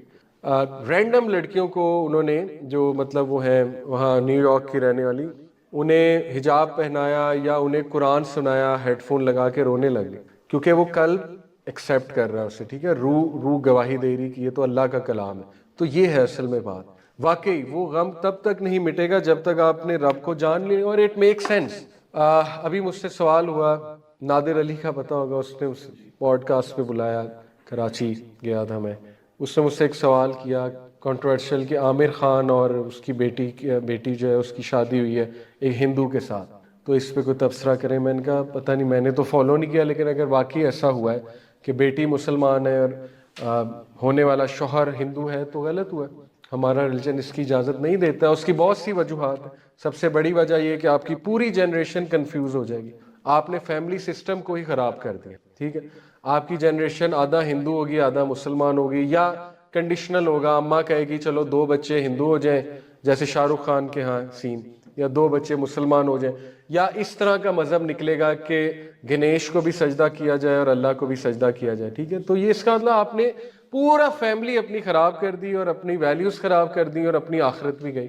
رینڈم لڑکیوں کو انہوں نے, جو مطلب وہ ہیں وہاں نیو یارک کی رہنے والی, انہیں حجاب پہنایا یا انہیں قرآن سنایا, ہیڈ فون لگا کے رونے لگے, کیونکہ وہ قلب ایکسیپٹ کر رہا ہے اسے, ٹھیک ہے, روح گواہی دے رہی کہ یہ تو اللہ کا کلام ہے. تو یہ ہے اصل میں بات. واقعی وہ غم تب تک نہیں مٹے گا جب تک آپ نے رب کو جان لیا, اور اٹ میک سینس. ابھی مجھ سے سوال ہوا, نادر علی کا پتہ ہوگا, اس نے اس پوڈ کاسٹ پہ بلایا, کراچی گیا تھا میں, اس نے مجھ سے ایک سوال کیا کنٹروورشل کہ عامر خان اور اس کی بیٹی جو ہے اس کی شادی ہوئی ہے ایک ہندو کے ساتھ, تو اس پہ کوئی تبصرہ کریں. میں نے کہا پتہ نہیں, میں نے تو فالو نہیں کیا, لیکن اگر واقعی ایسا ہوا ہے کہ بیٹی مسلمان ہے اور ہونے والا شوہر ہندو ہے تو غلط ہوا ہے. ہمارا ریلیجن اس کی اجازت نہیں دیتا. اس کی بہت سی وجوہات ہیں, سب سے بڑی وجہ یہ کہ آپ کی پوری جنریشن کنفیوز ہو جائے گی, آپ نے فیملی سسٹم کو ہی خراب کر دیا, ٹھیک ہے. آپ کی جنریشن آدھا ہندو ہوگی آدھا مسلمان ہوگی, یا کنڈیشنل ہوگا, اماں کہے گی چلو 2 بچے ہندو ہو جائیں جیسے شاہ رخ خان کے ہاں سین, یا 2 بچے مسلمان ہو جائیں, یا اس طرح کا مذہب نکلے گا کہ گنیش کو بھی سجدہ کیا جائے اور اللہ کو بھی سجدہ کیا جائے, ٹھیک ہے. تو یہ اس کا مطلب آپ نے پورا فیملی اپنی خراب کر دی اور اپنی ویلیوز خراب کر دی اور اپنی آخرت بھی گئی.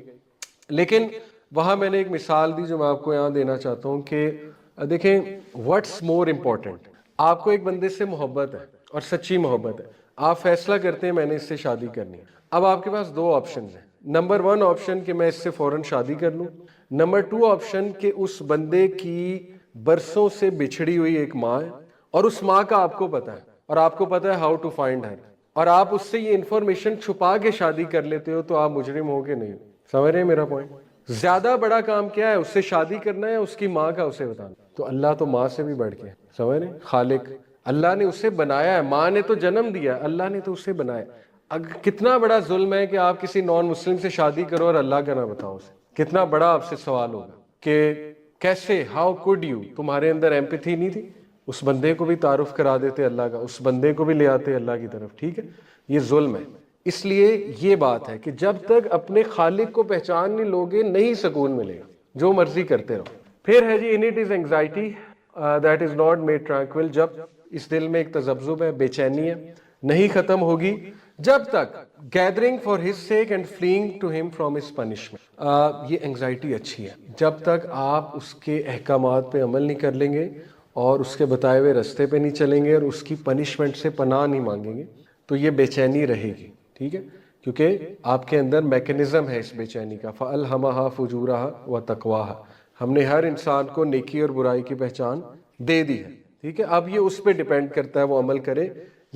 لیکن وہاں میں نے ایک مثال دی جو میں آپ کو یہاں دینا چاہتا ہوں کہ دیکھیں واٹس مور امپورٹنٹ, آپ کو ایک بندے سے محبت ہے اور سچی محبت ہے, آپ فیصلہ کرتے ہیں میں نے اس سے شادی کرنی ہے. اب آپ کے پاس 2 آپشنز ہیں. نمبر 1 آپشن کہ میں اس سے فوراً شادی کر لوں. نمبر 2 آپشن کہ اس بندے کی برسوں سے بچھڑی ہوئی ایک ماں ہے اور اس ماں کا آپ کو پتا ہے, اور آپ کو پتا ہے ہاؤ ٹو فائنڈ ہر, اور آپ اس سے یہ انفارمیشن چھپا کے شادی کر لیتے ہو, تو آپ مجرم ہو کے نہیں. سمجھ رہے ہیں میرا پوائنٹ؟ زیادہ بڑا کام کیا ہے, اس سے شادی کرنا ہے, اس کی ماں کا اسے بتانا. تو اللہ تو ماں سے بھی بڑھ کے, سمجھ رہے ہیں, خالق, اللہ نے اسے بنایا ہے, ماں نے تو جنم دیا, اللہ نے تو اسے بنایا. کتنا بڑا ظلم ہے کہ آپ کسی نان مسلم سے شادی کرو اور اللہ کا نہ بتاؤ اسے. کتنا بڑا آپ سے سوال ہوگا کہ کیسے, ہاؤ کوڈ یو, تمہارے اندر ایمپتھی نہیں تھی, اس بندے کو بھی تعارف کرا دیتے اللہ کا, اس بندے کو بھی لے آتے اللہ کی طرف. ٹھیک ہے, یہ ظلم ہے. اس لیے یہ بات ہے کہ جب تک اپنے خالق کو پہچان نہیں لوگے نہیں سکون ملے گا, جو مرضی کرتے رہو. پھر ہے جی, in it is anxiety that is not made tranquil, جب اس دل میں ایک تذبذب ہے, بے چینی ہے, نہیں ختم ہوگی جب تک gathering for his sake and fleeing to him from his punishment. یہ اینگزائٹی اچھی ہے, جب تک آپ اس کے احکامات پہ عمل نہیں کر لیں گے اور اس کے بتائے ہوئے رستے پہ نہیں چلیں گے اور اس کی پنشمنٹ سے پناہ نہیں مانگیں گے تو یہ بے چینی رہے گی. ٹھیک ہے, کیونکہ آپ کے اندر میکنزم ہے اس بے چینی کا. فَأَلْهَمَهَا فُجُورَهَا وَتَقْوَاهَا, ہم نے ہر انسان کو نیکی اور برائی کی پہچان دے دی ہے. ٹھیک ہے, اب یہ اس پہ ڈیپینڈ کرتا ہے وہ عمل کرے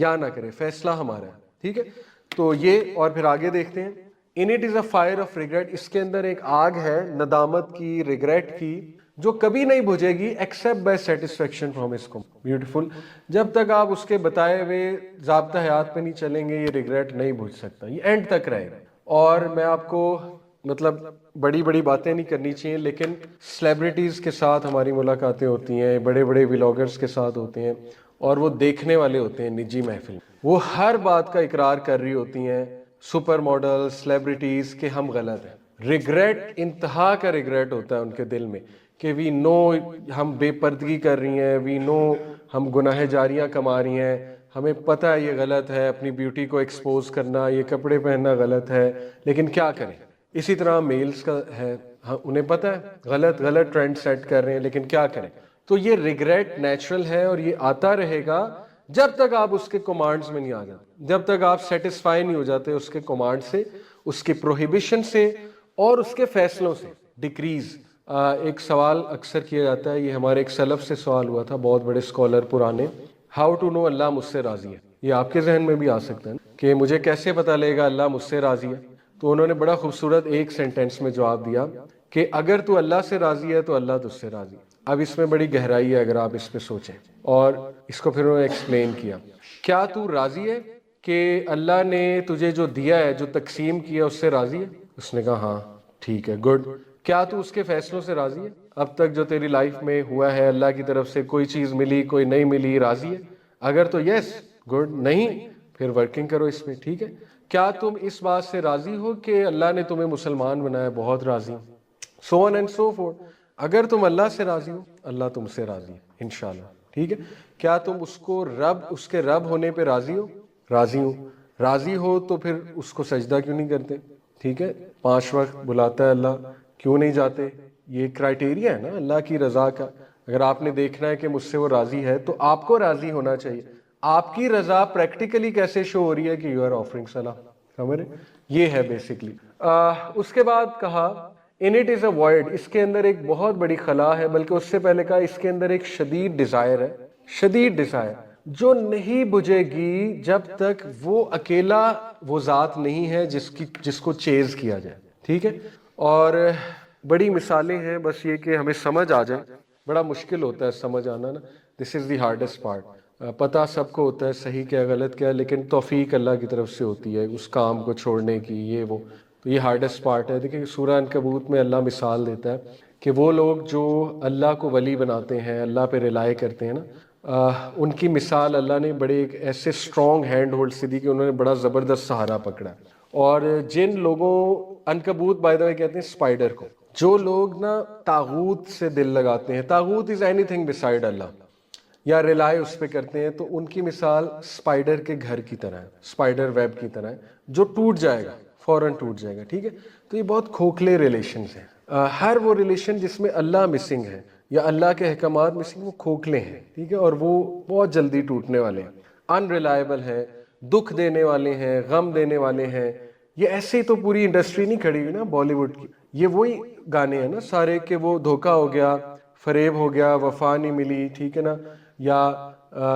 یا نہ کرے, فیصلہ ہمارا ہے. ٹھیک ہے, تو یہ, اور پھر آگے دیکھتے ہیں. In it is a fire of regret, اس کے اندر ایک آگ ہے ندامت کی, ریگریٹ کی, جو کبھی نہیں بجھے گی ایکسپٹ بائی سیٹسفیکشن فرام اس کو. بیوٹیفل, جب تک آپ اس کے بتائے ہوئے ضابطہ حیات پہ نہیں چلیں گے یہ ریگریٹ نہیں بجھ سکتا, یہ اینڈ تک رہے گا. اور میں آپ کو مطلب بڑی بڑی باتیں نہیں کرنی چاہیے, لیکن سیلیبریٹیز کے ساتھ ہماری ملاقاتیں ہوتی ہیں, بڑے بڑے ولاگرز کے ساتھ ہوتے ہیں, اور وہ دیکھنے والے ہوتے ہیں نجی محفل, وہ ہر بات کا اقرار کر رہی ہوتی ہیں, سپر ماڈل, سیلیبریٹیز, کہ ہم غلط ہیں. ریگریٹ, انتہا کا ریگریٹ ہوتا ہے ان کے دل میں کہ وی نو ہم بے پردگی کر رہی ہیں, وی نو ہم گناہ جاریاں کما رہی ہیں, ہمیں پتہ ہے یہ غلط ہے, اپنی بیوٹی کو ایکسپوز کرنا, یہ کپڑے پہننا غلط ہے, لیکن کیا کریں. اسی طرح میلز کا ہے, انہیں پتہ ہے غلط غلط ٹرینڈ سیٹ کر رہے ہیں, لیکن کیا کریں. تو یہ ریگریٹ نیچرل ہے اور یہ آتا رہے گا جب تک آپ اس کے کمانڈز میں نہیں آ جاتے, جب تک آپ سیٹسفائی نہیں ہو جاتے اس کے کمانڈ سے, اس کی پروہیبیشن سے اور اس کے فیصلوں سے. ڈیکریز, ایک سوال اکثر کیا جاتا ہے, یہ ہمارے ایک سلف سے سوال ہوا تھا, بہت بڑے اسکالر پرانے, ہاؤ ٹو نو اللہ مجھ سے راضی ہے. یہ آپ کے ذہن میں بھی آ سکتا ہے کہ مجھے کیسے پتہ لگے گا اللہ مجھ سے راضی ہے. تو انہوں نے بڑا خوبصورت ایک سینٹینس میں جواب دیا کہ اگر تو اللہ سے راضی ہے تو اللہ تجھ سے راضی ہے. اب اس میں بڑی گہرائی ہے اگر آپ اس پہ سوچیں, اور اس کو پھر انہوں نے ایکسپلین کیا. کیا تو راضی ہے کہ اللہ نے تجھے جو دیا ہے, جو تقسیم کیا, اس سے راضی ہے؟ اس نے کہا ہاں ٹھیک ہے, گڈ. کیا تو اس کے فیصلوں سے راضی ہے؟ اب تک جو تیری لائف میں ہوا ہے, اللہ کی طرف سے کوئی چیز ملی, کوئی نہیں ملی, راضی ہے؟ اگر تو یس, گڈ. نہیں, پھر ورکنگ کرو اس پہ. ٹھیک ہے, کیا تم اس بات سے راضی ہو کہ اللہ نے تمہیں مسلمان بنایا؟ بہت راضی. سو آن اینڈ سو فورتھ. اگر تم اللہ سے راضی ہو, اللہ تم سے راضی ہے انشاءاللہ. ٹھیک ہے, کیا تم اس کو رب, اس کے رب ہونے پہ راضی ہو؟ راضی ہو. راضی ہو تو پھر اس کو سجدہ کیوں نہیں کرتے؟ ٹھیک ہے, 5 وقت بلاتا ہے اللہ, کیوں نہیں جاتے؟ یہ کرائٹیریا ہے نا اللہ کی رضا کا. اگر آپ نے دیکھنا ہے کہ مجھ سے وہ راضی ہے تو آپ کو راضی ہونا چاہیے. آپ کی رضا پریکٹیکلی کیسے شو ہو رہی ہے کہ یو آر آفرنگ صلاح, سمجھ رہے؟ یہ ہے بیسکلی. اس کے بعد کہا ان اٹ از اے وائڈ, اس کے اندر ایک بہت بڑی خلا ہے, بلکہ اس سے پہلے کہا اس کے اندر ایک شدید ڈیزائر ہے, شدید ڈیزائر جو نہیں بجھے گی جب تک وہ اکیلا وہ ذات نہیں ہے جس کو چیز کیا جائے. ٹھیک ہے, اور بڑی مثالیں ہیں, بس یہ کہ ہمیں سمجھ آ جائے. بڑا مشکل ہوتا ہے سمجھ آنا نا, دس از دی ہارڈسٹ پارٹ. پتہ سب کو ہوتا ہے صحیح کیا غلط کیا, لیکن توفیق اللہ کی طرف سے ہوتی ہے اس کام کو چھوڑنے کی, یہ وہ. تو یہ ہارڈسٹ پارٹ ہے. دیکھیں سورہ عنکبوت میں اللہ مثال دیتا ہے کہ وہ لوگ جو اللہ کو ولی بناتے ہیں, اللہ پہ ریلائے کرتے ہیں نا, ان کی مثال اللہ نے بڑے ایک ایسے اسٹرانگ ہینڈ ہولڈ سے دی کہ انہوں نے بڑا زبردست سہارا پکڑا. اور جن لوگوں, عنکبوت بائی دا وے کہتے ہیں اسپائڈر کو, جو لوگ نا طاغوت سے دل لگاتے ہیں, طاغوت از اینی تھنگ بسائڈ اللہ, یا ریلائے اس پہ کرتے ہیں, تو ان کی مثال اسپائڈر کے گھر کی طرح ہے, اسپائڈر ویب کی طرح ہے, جو ٹوٹ جائے گا, فوراً ٹوٹ جائے گا. ٹھیک ہے, تو یہ بہت کھوکھلے ریلیشنز ہیں. ہر وہ ریلیشن جس میں اللہ مسنگ ہے یا اللہ کے احکامات مسنگ, وہ کھوکھلے ہیں. ٹھیک ہے, اور وہ بہت جلدی ٹوٹنے والے ہیں, ان ریلائبل ہیں, دکھ دینے والے ہیں, غم دینے والے ہیں. یہ ایسے ہی تو پوری انڈسٹری نہیں کھڑی ہوئی نا بالی ووڈ کی, یہ وہی گانے ہیں نا سارے کہ وہ دھوکا ہو گیا, فریب ہو گیا, وفا نہیں ملی. ٹھیک ہے نا, یا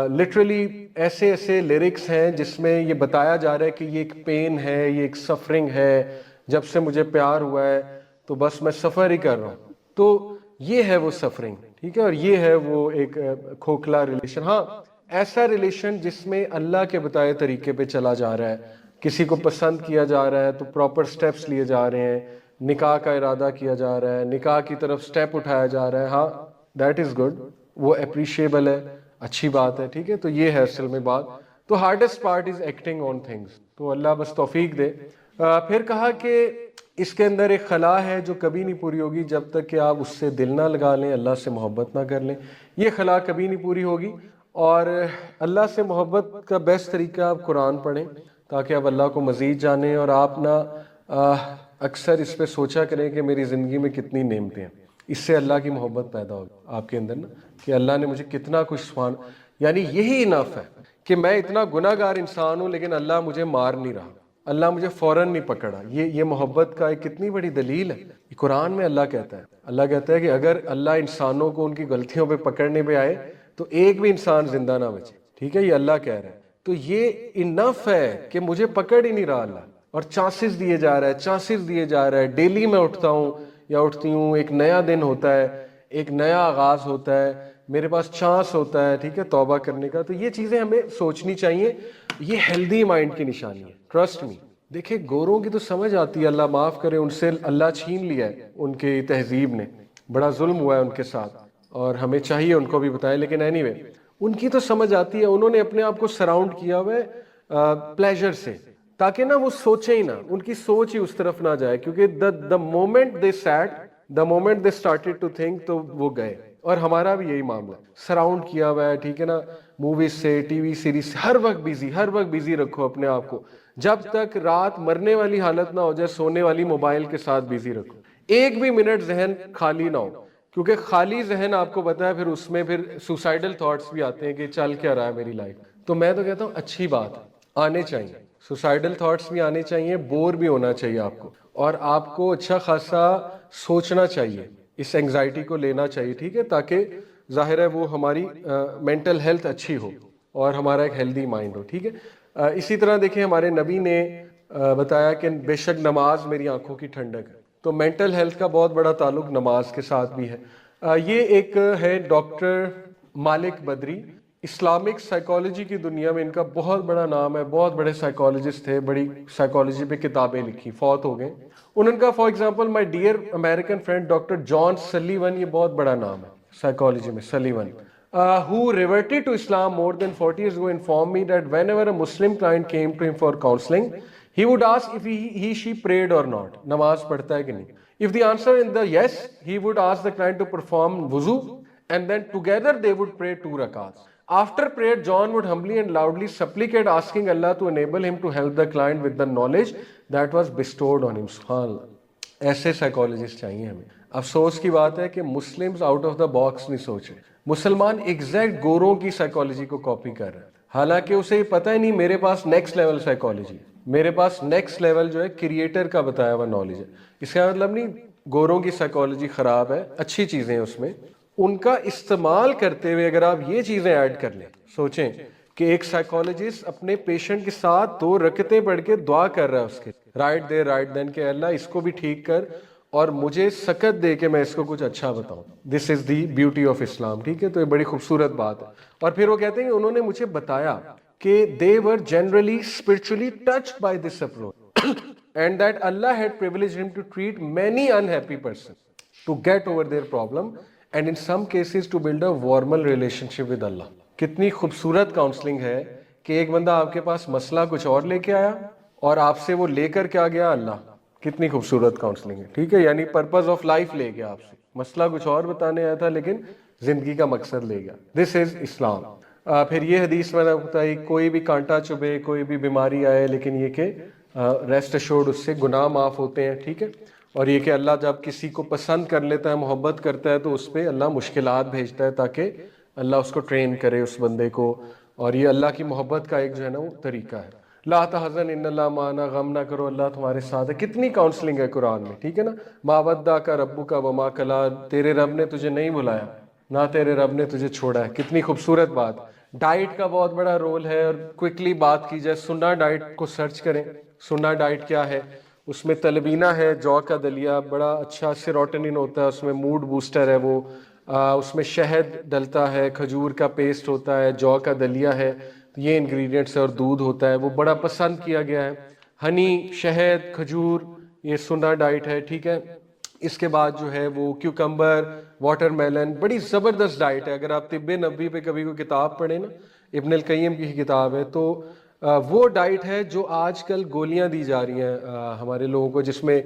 لٹرلی ایسے ایسے لیرکس ہیں جس میں یہ بتایا جا رہا ہے کہ یہ ایک پین ہے, یہ ایک سفرنگ ہے, جب سے مجھے پیار ہوا ہے تو بس میں سفر ہی کر رہا ہوں. تو یہ ہے وہ سفرنگ. ٹھیک ہے, اور یہ ہے وہ ایک کھوکھلا ریلیشن. ہاں, ایسا ریلیشن جس میں اللہ کے بتائے طریقے پہ چلا جا رہا ہے, کسی کو پسند کیا جا رہا ہے تو پراپر سٹیپس لیے جا رہے ہیں, نکاح کا ارادہ کیا جا رہا ہے, نکاح کی طرف سٹیپ اٹھایا جا رہا ہے. ہاں, دیٹ از گڈ, وہ اپریشیبل ہے. اچھی بات ہے، ٹھیک ہے. تو یہ ہے اصل میں بات. تو hardest part is acting on things. تو اللہ بس توفیق دے. پھر کہا کہ اس کے اندر ایک خلا ہے جو کبھی نہیں پوری ہوگی جب تک کہ آپ اس سے دل نہ لگا لیں، اللہ سے محبت نہ کر لیں. یہ خلا کبھی نہیں پوری ہوگی. اور اللہ سے محبت کا بیسٹ طریقہ آپ قرآن پڑھیں تاکہ آپ اللہ کو مزید جانیں. اور آپ نہ اکثر اس پہ سوچا کریں کہ میری زندگی میں کتنی نعمتیں ہیں. اس سے اللہ کی محبت پیدا ہوگی آپ کے اندر نا، کہ اللہ نے مجھے کتنا کچھ سبحان، یعنی یہی انف ہے کہ میں اتنا گناہ گار انسان ہوں لیکن اللہ مجھے مار نہیں رہا، اللہ مجھے فوراً نہیں پکڑا. یہ محبت کا ایک کتنی بڑی دلیل ہے. یہ قرآن میں اللہ کہتا ہے، اللہ کہتا ہے کہ اگر اللہ انسانوں کو ان کی غلطیوں پہ پکڑنے پہ آئے تو ایک بھی انسان زندہ نہ بچے. ٹھیک ہے، یہ اللہ کہہ رہا ہے. تو یہ انف ہے کہ مجھے پکڑ ہی نہیں رہا اللہ، اور چانسز دیے جا رہا ہے، چانسز دیے جا رہا ہے. ڈیلی میں اٹھتا ہوں یا اٹھتی ہوں، ایک نیا دن ہوتا ہے، ایک نیا آغاز ہوتا ہے، میرے پاس چانس ہوتا ہے، ٹھیک ہے، توبہ کرنے کا. تو یہ چیزیں ہمیں سوچنی چاہیے. یہ ہیلدی مائنڈ کی نشانی ہے. Trust me. دیکھیں گوروں کی تو سمجھ آتی ہے، اللہ معاف کرے، ان سے اللہ چھین لیا ہے، ان کی تہذیب نے بڑا ظلم ہوا ہے ان کے ساتھ، اور ہمیں چاہیے ان کو بھی بتائے. لیکن اینی وے ان کی تو سمجھ آتی ہے. انہوں نے اپنے آپ کو سراؤنڈ کیا ہوا ہے پلیجر سے، تاکہ نا وہ سوچیں ہی نہ، ان کی سوچ ہی اس طرف نہ جائے. کیونکہ the moment they sat, the moment they started to think, تو وہ گئے. اور ہمارا بھی یہی معاملہ ہے، سراؤنڈ کیا ہوا ہے، ٹھیک ہے نا، موویز سے، ٹی وی سیریز سے، ہر وقت بزی، ہر وقت بزی رکھو اپنے آپ کو. جب تک رات مرنے والی حالت نہ ہو جائے، سونے والی موبائل کے ساتھ بزی رکھو. ایک بھی منٹ ذہن خالی نہ ہو، کیونکہ خالی ذہن آپ کو پتا ہے پھر اس میں پھر سوسائڈل تھاٹس بھی آتے ہیں کہ چل کیا رہا ہے میری لائف. تو میں تو کہتا ہوں اچھی بات آنے چاہیے، سوسائڈل تھاٹس بھی آنے چاہیے، بور بھی ہونا چاہیے آپ کو، اور آپ کو اچھا خاصا سوچنا چاہیے، اس اینگزائٹی کو لینا چاہیے. ٹھیک ہے، تاکہ ظاہر ہے وہ ہماری مینٹل ہیلتھ اچھی ہو اور ہمارا ایک ہیلدی مائنڈ ہو. ٹھیک ہے. اسی طرح دیکھیں ہمارے نبی نے بتایا کہ بے شک نماز میری آنکھوں کی ٹھنڈک ہے. تو مینٹل ہیلتھ کا بہت بڑا تعلق نماز کے ساتھ بھی ہے. یہ ایک ہے ڈاکٹر مالک بدری، اسلامک سائیکالوجی کی دنیا میں ان کا بہت بڑا نام ہے. بہت بڑے سائیکالوجسٹ تھے، بڑی سائیکالوجی پہ کتابیں لکھی، فوت ہو گئے. ان کا for example my dear American friend doctor John Sullivan, یہ بہت بڑا نام ہے سائیکالوجی میں، Sullivan, who reverted to Islam more than 40 years ago, informed me that whenever a Muslim client came to him for counseling, he would ask if she prayed or not. Namaz padhta hai ki nahi. If the answer is the yes, he would ask the client to perform wuzu, and then together they would pray 2 rakats. After prayer, John would humbly and loudly supplicate, asking Allah to enable him to help the client with the knowledge that was bestowed on him. SubhanAllah. ایسے psychologist چاہیے ہمیں. افسوس کی بات ہے کہ Muslims out of the box نہیں سوچ رہے. مسلمان ایگزیکٹ گوروں کی سائیکالوجی کو کاپی کر رہے ہیں، حالانکہ اسے یہ پتہ ہی نہیں میرے پاس نیکسٹ لیول سائیکالوجی، میرے پاس نیکسٹ لیول جو ہے کریٹر کا بتایا ہوا نالج ہے. اس کا مطلب نہیں گوروں کی سائیکالوجی خراب ہے، اچھی چیزیں ہیں اس میں. ان کا استعمال کرتے ہوئے اگر آپ یہ چیزیں ایڈ کر لیں، سوچیں کہ ایک سائیکالوجسٹ اپنے پیشنٹ کے ساتھ 2 رکعتیں پڑھ کے دعا کر رہا ہے اس کے رائٹ دیر رائٹ دین، کہ اللہ اس کو بھی ٹھیک کر اور مجھے سکت دے کے میں اس کو کچھ اچھا بتاؤں. دس از دی بیوٹی آف اسلام. ٹھیک ہے، تو یہ بڑی خوبصورت بات ہے. اور پھر وہ کہتے ہیں کہ انہوں نے مجھے بتایا کہ they were generally spiritually touched by this approach and that Allah had privileged him to treat many unhappy persons to get over their problem and in some cases to build a warmer relationship with Allah. کتنی خوبصورت counselling ہے کہ ایک بندہ آپ کے پاس مسئلہ کچھ اور لے کے آیا اور آپ سے وہ لے کر کیا گیا اللہ. کتنی خوبصورت کاؤنسلنگ ہے. ٹھیک ہے، یعنی پرپز آف لائف لے گیا آپ سے، مسئلہ کچھ اور بتانے آیا تھا لیکن زندگی کا مقصد لے گیا. دس از اسلام. پھر یہ حدیث میں نے بتائی کوئی بھی کانٹا چبھے، کوئی بھی بیماری آئے، لیکن یہ کہ ریسٹ ایشورڈ اس سے گناہ معاف ہوتے ہیں. ٹھیک ہے، اور یہ کہ اللہ جب کسی کو پسند کر لیتا ہے، محبت کرتا ہے، تو اس پہ اللہ مشکلات بھیجتا ہے تاکہ اللہ اس کو ٹرین کرے اس بندے کو. اور یہ اللہ کی محبت کا ایک جو ہے نا وہ طریقہ ہے. لا تحزن ان اللہ معنا، غم نہ کرو اللہ تمہارے ساتھ ہے. کتنی کاؤنسلنگ ہے قرآن میں. ٹھیک ہے نا، ما ودعک ربک وما قلی، تیرے رب نے تجھے نہیں بلایا نہ تیرے رب نے تجھے چھوڑا ہے. کتنی خوبصورت بات. ڈائٹ کا بہت بڑا رول ہے، اور کوئکلی بات کی جائے سنہ ڈائٹ کو سرچ کریں. سنہ ڈائٹ کیا ہے؟ اس میں تلبینہ ہے، جو کا دلیا، بڑا اچھا سیروٹونن ہوتا ہے اس میں، موڈ بوسٹر ہے وہ. اس میں شہد ڈلتا ہے، کھجور کا پیسٹ ہوتا ہے، جو کا دلیا ہے، یہ انگریڈینٹس ہے، اور دودھ ہوتا ہے، وہ بڑا پسند کیا گیا ہے. ہنی، شہد، کھجور، یہ سنہ ڈائٹ ہے. ٹھیک ہے، اس کے بعد جو ہے وہ کیوکمبر، واٹر میلن، بڑی زبردست ڈائٹ ہے. اگر آپ طب نبوی پہ کبھی کوئی کتاب پڑھیں نا، ابن القیم کی کتاب ہے، تو وہ ڈائٹ ہے جو آج کل گولیاں دی جا رہی ہیں ہمارے لوگوں کو، جس میں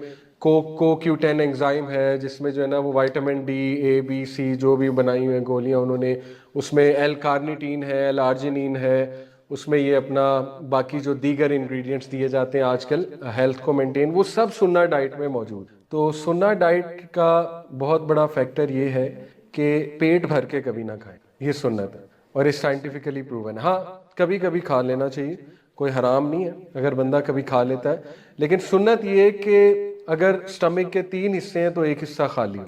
CoQ10 انزائم ہے، جس میں جو ہے نا وہ vitamin D A B C جو بھی بنائی ہوئی ہیں گولیاں انہوں نے، اس میں ایل کارنیٹین ہے، ایل آرجینین ہے، اس میں یہ اپنا باقی جو دیگر انگریڈینٹس دیے جاتے ہیں آج کل ہیلتھ کو مینٹین، وہ سب سننا ڈائٹ میں موجود. تو سننا ڈائٹ کا بہت بڑا فیکٹر یہ ہے کہ پیٹ بھر کے کبھی نہ کھائیں، یہ سنت ہے اور یہ سائنٹیفکلی پروون ہے. ہاں کبھی کبھی کھا لینا چاہیے، کوئی حرام نہیں ہے اگر بندہ کبھی کھا لیتا ہے، لیکن سنت یہ کہ اگر سٹمک کے 3 حصے ہیں تو ایک حصہ خالی ہو،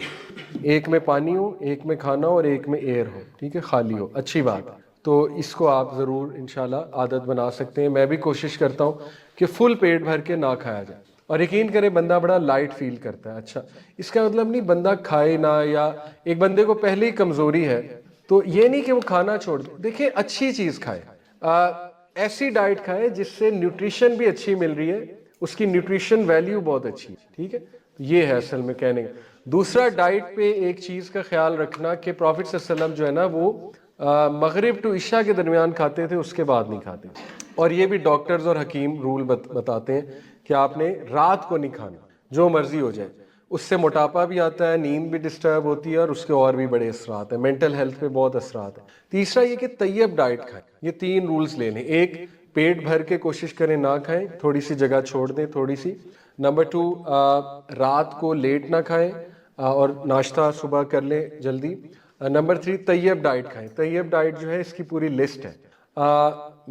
ایک میں پانی ہو، ایک میں کھانا ہو اور ایک میں ایئر ہو، ٹھیک ہے، خالی ہو. اچھی بات. تو اس کو آپ ضرور انشاءاللہ عادت بنا سکتے ہیں. میں بھی کوشش کرتا ہوں کہ فل پیٹ بھر کے نہ کھایا جائے، اور یقین کریں بندہ بڑا لائٹ فیل کرتا ہے. اچھا اس کا مطلب نہیں بندہ کھائے نہ، یا ایک بندے کو پہلے ہی کمزوری ہے تو یہ نہیں کہ وہ کھانا چھوڑ دے. دیکھیں اچھی چیز کھائے، ایسی ڈائٹ کھائے جس سے نیوٹریشن بھی اچھی مل رہی ہے، اس کی نیوٹریشن ویلیو بہت اچھی ہے، ٹھیک ہے. یہ ہے اصل میں کہنے کا. دوسرا ڈائٹ پہ ایک چیز کا خیال رکھنا کہ پروفٹ صلی اللہ علیہ وسلم جو ہے نا وہ مغرب ٹو عشاء کے درمیان کھاتے تھے، اس کے بعد نہیں کھاتے. اور یہ بھی ڈاکٹرز اور حکیم رول بتاتے ہیں کہ آپ نے رات کو نہیں کھانا، جو مرضی ہو جائے. اس سے موٹاپا بھی آتا ہے، نیند بھی ڈسٹرب ہوتی ہے، اور اس کے اور بھی بڑے اثرات ہیں، مینٹل ہیلتھ پہ بہت اثرات ہیں. تیسرا یہ کہ طیب ڈائٹ کھائیں. یہ 3 رولز لے لیں. ایک، پیٹ بھر کے کوشش کریں نہ کھائیں، تھوڑی سی جگہ چھوڑ دیں تھوڑی سی. نمبر 2، رات کو لیٹ نہ کھائیں اور ناشتہ صبح کر لیں جلدی. نمبر 3، طیب ڈائٹ کھائیں. طیب ڈائٹ جو ہے اس کی پوری لسٹ ہے.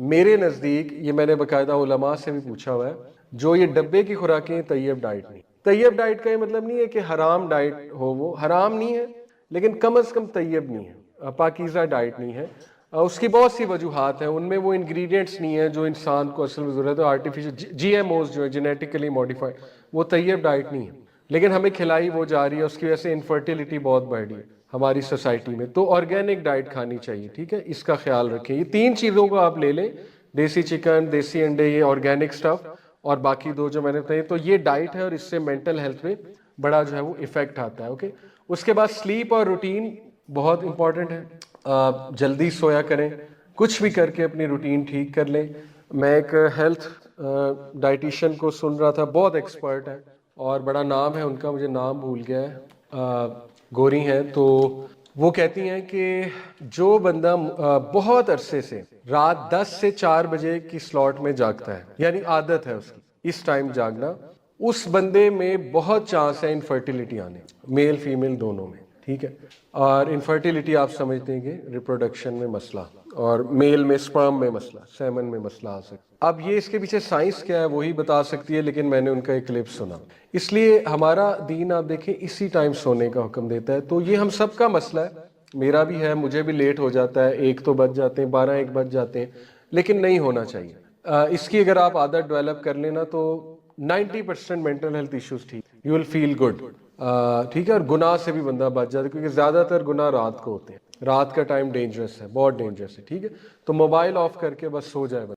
میرے نزدیک یہ میں نے باقاعدہ علماء سے بھی پوچھا ہوا ہے، جو یہ ڈبے کی خوراکیں طیب ڈائٹ نہیں. طیب ڈائٹ کا یہ مطلب نہیں ہے کہ حرام ڈائٹ ہو، وہ حرام نہیں ہے لیکن کم از کم طیب نہیں ہے، پاکیزہ ڈائٹ نہیں ہے. اس کی بہت سی وجوہات ہیں، ان میں وہ انگریڈینٹس نہیں ہیں جو انسان کو اصل میں ضرورت ہے. آرٹیفیشل جی ایم اوز جو ہے جینیٹیکلی ماڈیفائڈ، وہ طیب ڈائٹ نہیں ہے، لیکن ہمیں کھلائی وہ جا رہی ہے، اس کی وجہ سے انفرٹیلٹی بہت بڑھ رہی ہے ہماری سوسائٹی میں. تو آرگینک ڈائٹ کھانی چاہیے، ٹھیک ہے، اس کا خیال رکھیں. یہ 3 چیزوں کو آپ لے لیں، دیسی چکن، دیسی انڈے، یہ آرگینک سٹف، اور باقی 2 جو میں نے بتائی، تو یہ ڈائٹ ہے اور اس سے مینٹل ہیلتھ پہ بڑا جو ہے وہ ایفیکٹ آتا ہے. اوکے. اس کے بعد سلیپ اور روٹین بہت امپورٹنٹ ہے. جلدی سویا کریں، کچھ بھی کر کے اپنی روٹین ٹھیک کر لیں. میں ایک ہیلتھ ڈائٹیشین کو سن رہا تھا، بہت ایکسپرٹ ہے اور بڑا نام ہے ان کا، مجھے نام بھول گیا ہے، گوری ہیں. تو وہ کہتی ہیں کہ جو بندہ بہت عرصے سے رات 10 سے 4 بجے کی سلاٹ میں جاگتا ہے، یعنی عادت ہے اس کی اس ٹائم جاگنا، اس بندے میں بہت چانس ہے انفرٹیلٹی آنے، میل فیمیل دونوں میں، ٹھیک ہے. اور انفرٹیلٹی آپ سمجھتے ہیں کہ ریپروڈکشن میں مسئلہ، اور میل میں سپرم میں مسئلہ، سیمن میں مسئلہ آ سکتا. اب یہ اس کے پیچھے سائنس کیا ہے وہی بتا سکتی ہے، لیکن میں نے ان کا ایک کلپ سنا. اس لیے ہمارا دین آپ دیکھیں اسی ٹائم سونے کا حکم دیتا ہے. تو یہ ہم سب کا مسئلہ ہے، میرا بھی ہے، مجھے بھی لیٹ ہو جاتا ہے، 1 تو بج جاتے ہیں، 12 1 بج جاتے ہیں، لیکن نہیں ہونا چاہیے. اس کی اگر آپ عادت ڈیولپ کر لینا تو 90% مینٹل ہیلتھ ایشوز ٹھیک، یو ول فیل گڈ، ٹھیک ہے. اور گناہ سے بھی بندہ بچ جاتا ہے، کیونکہ زیادہ تر گناہ رات کو ہوتے ہیں. رات کا ٹائم ڈینجرس ہے، بہت ڈینجرس ہے، ٹھیک ہے. تو موبائل آف کر کے بس سو جائے بندہ.